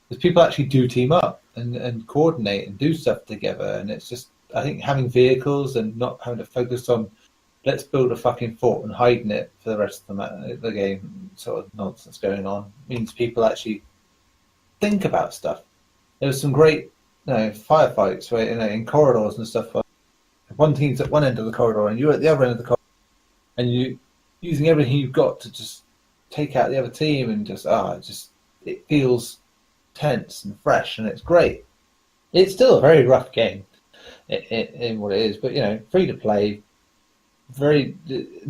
Speaker 2: Because people actually do team up and coordinate and do stuff together, and it's just, I think, having vehicles and not having to focus on let's build a fucking fort and hiding it for the rest of the game sort of nonsense going on means people actually think about stuff. There was some great firefights where in corridors and stuff. One team's at one end of the corridor and you're at the other end of the corridor, and you using everything you've got to just take out the other team, and it feels tense and fresh, and it's great. It's still a very rough game in what it is, but free to play, very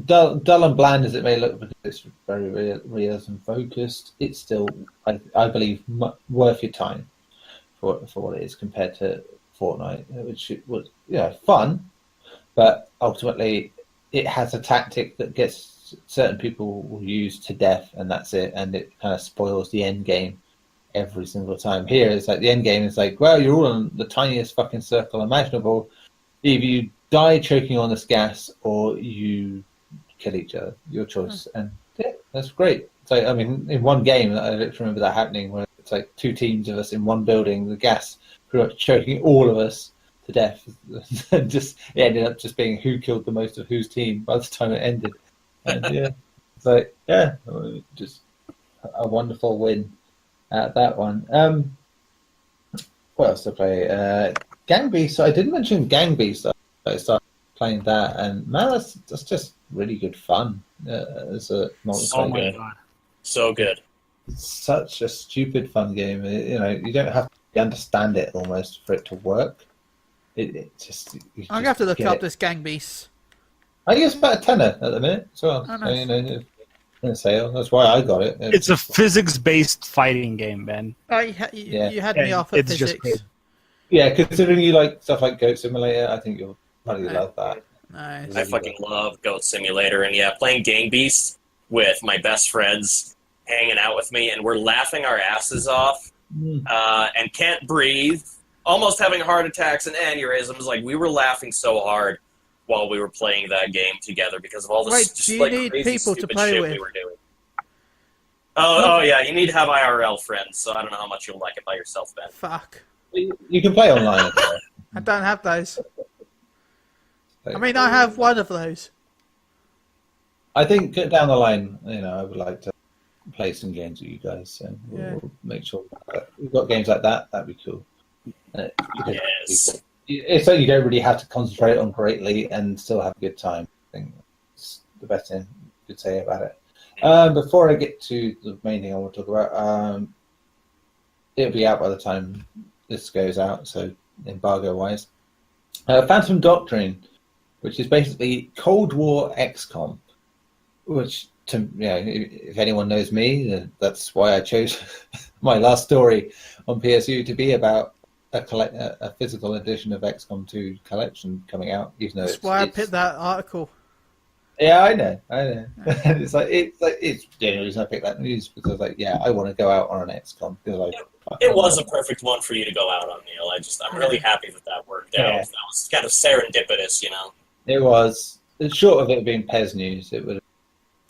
Speaker 2: dull and bland as it may look, because it's very realism focused. It's still, I believe, worth your time for what it is compared to Fortnite, which was fun, but ultimately it has a tactic that gets certain people will use to death, and that's it, and it kind of spoils the end game every single time. Here it's like the end game is like, well, you're all in the tiniest fucking circle imaginable. Either you die choking on this gas or you kill each other, your choice. And yeah, that's great. So I mean, in one game I remember that happening where it's like 2 teams of us in one building, the gas pretty much choking all of us to death. And just it ended up just being who killed the most of whose team by the time it ended. And yeah, it's like just a wonderful win at that one. What else to play? Gang Beasts. I didn't mention Gang Beasts. I started playing that, and man, that's just really good fun as a multiplayer.
Speaker 4: Oh my god,
Speaker 3: so good!
Speaker 2: It's such a stupid fun game. You don't have to understand it almost for it to work. It just.
Speaker 1: I'm gonna have to look up this Gang Beasts.
Speaker 2: I think it's about a tenner at the minute as well.
Speaker 1: Oh, nice.
Speaker 2: So, in a sale. That's why I got it.
Speaker 5: It's a physics-based fighting game, Ben.
Speaker 1: Oh, you had me off at
Speaker 5: It's just
Speaker 1: physics.
Speaker 2: Yeah, considering you like stuff like Goat Simulator, I think you'll probably love that.
Speaker 1: Nice.
Speaker 3: I fucking love Goat Simulator, and playing Gang Beasts with my best friends hanging out with me, and we're laughing our asses off, and can't breathe, almost having heart attacks and aneurysms. Like, we were laughing so hard while we were playing that game together because of all the
Speaker 1: Do you need
Speaker 3: crazy,
Speaker 1: people to
Speaker 3: stupid
Speaker 1: play
Speaker 3: shit
Speaker 1: with?
Speaker 3: we were doing. Oh yeah, you need to have IRL friends, so I don't know how much you'll like it by yourself, Ben.
Speaker 1: Fuck.
Speaker 2: You can play online as well.
Speaker 1: I don't have those. I mean, I have one of those.
Speaker 2: I think down the line, I would like to play some games with you guys, and we'll make sure that we've got games like that. That'd be cool.
Speaker 3: Yes.
Speaker 2: It's like you don't really have to concentrate on greatly and still have a good time. I think it's the best thing you could say about it. Before I get to the main thing I want to talk about, it'll be out by the time this goes out, so embargo-wise. Phantom Doctrine, which is basically Cold War XCOM, which, if anyone knows me, that's why I chose my last story on PSU to be about a physical edition of XCOM 2 collection coming out. Even though
Speaker 1: That's why I picked that article.
Speaker 2: Yeah, I know. it's the only reason I picked that news because I was like, I want to go out on an XCOM because
Speaker 3: it was a perfect one for you to go out on, Neil. I'm really happy that worked out.
Speaker 2: Yeah.
Speaker 3: That was kind of serendipitous,
Speaker 2: It was. Short of it being PES news, it would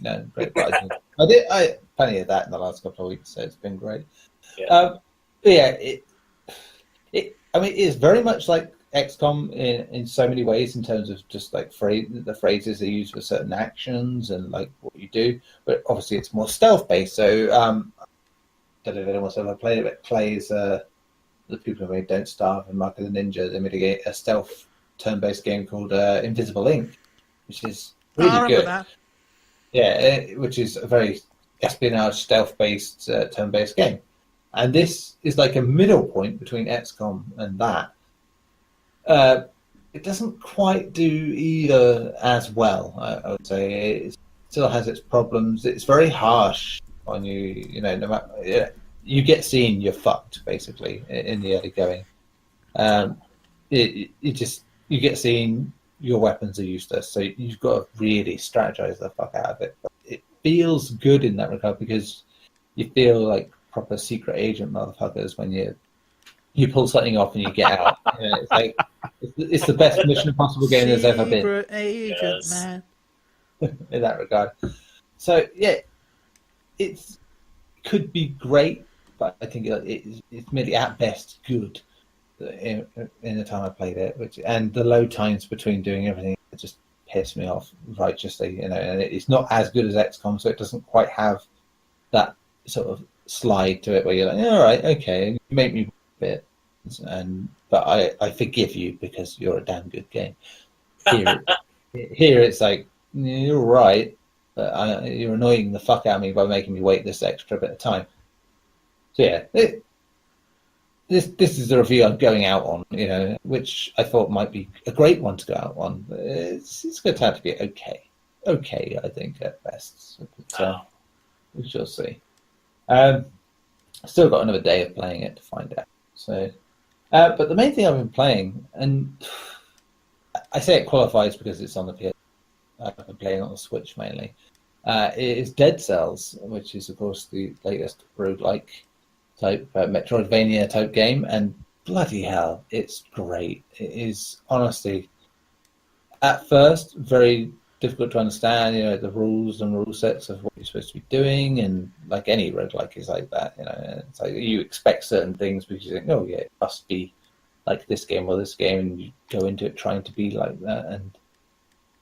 Speaker 2: have great prizes. I plenty of that in the last couple of weeks, so it's been great. It is very much like XCOM in so many ways in terms of just like the phrases they use for certain actions and like what you do, but obviously it's more stealth based. So I don't know if anyone's ever played it, but plays the people who made Don't Starve and Mark of the Ninja. They made a stealth turn-based game called Invisible Ink, which is really good.
Speaker 1: That.
Speaker 2: Yeah, which is a very espionage stealth-based turn-based game. And this is like a middle point between XCOM and that. It doesn't quite do either as well, I would say. It still has its problems. It's very harsh on you. No matter you get seen, you're fucked basically in the early going. You get seen, your weapons are useless, so you've got to really strategize the fuck out of it. But it feels good in that regard because you feel like proper secret agent motherfuckers when you pull something off and you get out. It's like it's the best Mission Impossible game there's ever been.
Speaker 1: Secret agent, man.
Speaker 2: In that regard. So it could be great, but I think it's maybe at best good in the time I played it. And the load times between doing everything just piss me off righteously. And it's not as good as XCOM, so it doesn't quite have that sort of slide to it where you're like, all right, okay, you make me a bit, but I forgive you because you're a damn good game. Here it's like, you're right, but you're annoying the fuck out of me by making me wait this extra bit of time. So this is the review I'm going out on, which I thought might be a great one to go out on. But it's going to have to be okay, I think at best. But, we shall see. Still got another day of playing it to find out. So, but the main thing I've been playing, and I say it qualifies because it's on the PS. I've been playing on the Switch mainly. Is Dead Cells, which is of course the latest roguelike type Metroidvania type game, and bloody hell, it's great. It is honestly, at first, very difficult to understand. The rules and rule sets of what you're supposed to be doing, and like any roguelike is like that. It's like you expect certain things because you think, oh yeah, it must be like this game or this game, and you go into it trying to be like that, and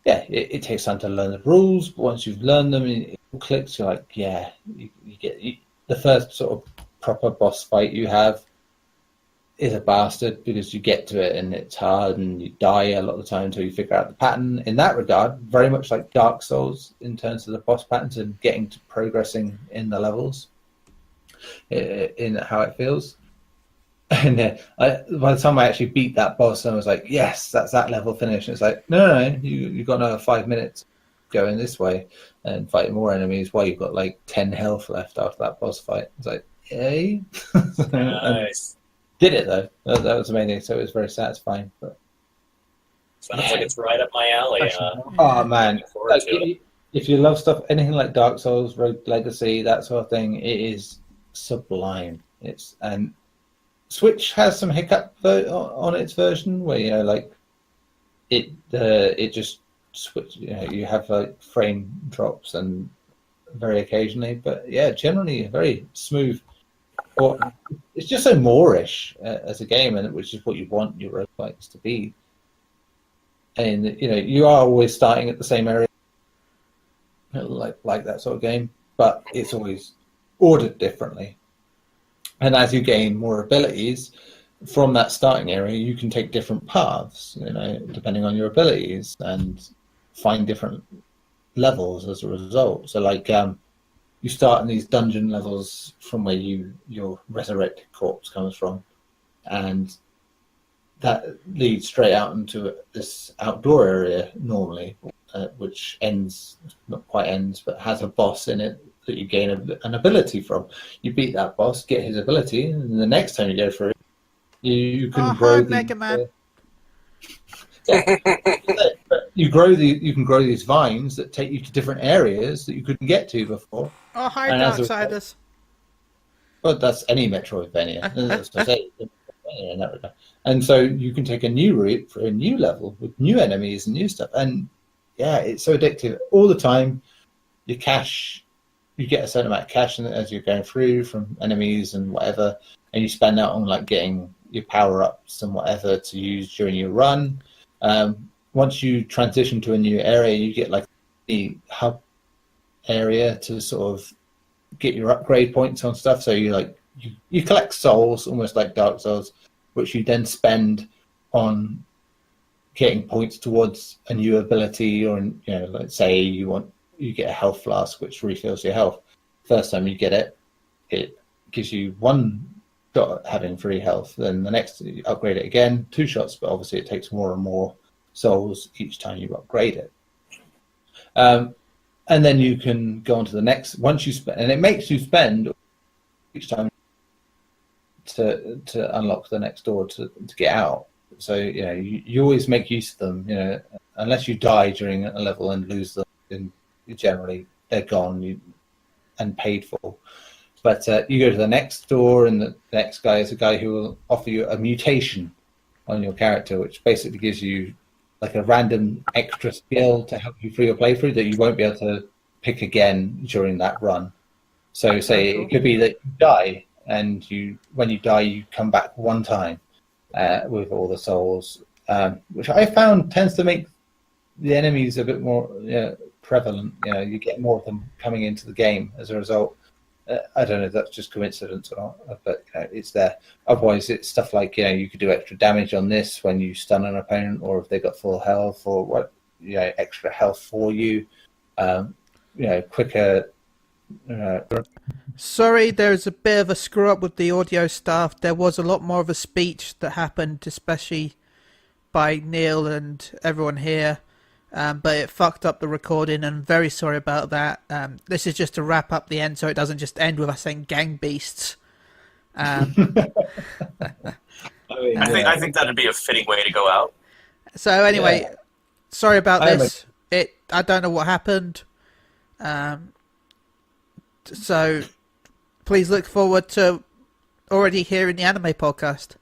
Speaker 2: yeah, it takes time to learn the rules, but once you've learned them, it clicks. You're like, yeah, you get the first sort of proper boss fight you have is a bastard because you get to it and it's hard and you die a lot of the time until you figure out the pattern. In that regard, very much like Dark Souls in terms of the boss patterns and getting to progressing in the levels, in how it feels. And by the time I actually beat that boss, I was like, yes, that's that level finished. And it's like, no, you got another 5 minutes going this way and fighting more enemies while you've got like 10 health left after that boss fight. It's like, yay.
Speaker 3: Nice.
Speaker 2: Did it though. That was amazing. So it was very satisfying. But
Speaker 3: Sounds like it's right up my alley.
Speaker 2: oh man,
Speaker 3: Looking forward to it.
Speaker 2: if you love stuff, anything like Dark Souls, Rogue Legacy, that sort of thing, it is sublime. And Switch has some hiccup on its version where like it just switch. You have like frame drops and very occasionally, but yeah, generally very smooth. Or it's just so Moorish as a game, and which is what you want your roguelikes to be. And you are always starting at the same area, like that sort of game, but it's always ordered differently. And as you gain more abilities from that starting area, you can take different paths, depending on your abilities, and find different levels as a result. So, like, you start in these dungeon levels from where your resurrected corpse comes from, and that leads straight out into this outdoor area normally, which not quite ends, but has a boss in it that you gain an ability from. You beat that boss, get his ability, and the next time you go through it, you can grow the
Speaker 1: Mega Man.
Speaker 2: you can grow these vines that take you to different areas that you couldn't get to before.
Speaker 1: Oh, hi,
Speaker 2: And as a
Speaker 1: Darksiders.
Speaker 2: Well, that's any Metroidvania. That's what I say, in that regard. And so you can take a new route for a new level with new enemies and new stuff. And yeah, it's so addictive. All the time, you get a certain amount of cash as you're going through from enemies and whatever, and you spend that on like getting your power-ups and whatever to use during your run. Once you transition to a new area, you get like the hub area to sort of get your upgrade points on stuff. So you collect souls, almost like Dark Souls, which you then spend on getting points towards a new ability, or let's say you get a health flask which refills your health. First time you get it, it gives you one shot at having free health. Then the next you upgrade it again, 2 shots, but obviously it takes more and more souls each time you upgrade it. And then you can go on to the next. Once you spend, and it makes you spend each time to unlock the next door to get out. So you always make use of them. Unless you die during a level and lose them, then generally they're gone and paid for. But you go to the next door, and the next guy is a guy who will offer you a mutation on your character, which basically gives you like a random extra skill to help you through your playthrough that you won't be able to pick again during that run. So say it could be that you die, and when you die, you come back one time with all the souls, which I found tends to make the enemies a bit more prevalent. You get more of them coming into the game as a result. I don't know if that's just coincidence or not, but it's there. Otherwise, it's stuff like you could do extra damage on this when you stun an opponent, or if they got full health, or extra health for you. Quicker.
Speaker 1: Sorry, there's a bit of a screw up with the audio stuff. There was a lot more of a speech that happened, especially by Neil and everyone here. But it fucked up the recording, and I'm very sorry about that. This is just to wrap up the end so it doesn't just end with us saying gang beasts. Um,
Speaker 3: I think that'd be a fitting way to go out.
Speaker 1: so anyway,
Speaker 2: Yeah.
Speaker 1: sorry about
Speaker 2: I am
Speaker 1: this. I don't know what happened. So please look forward to already hearing the anime podcast.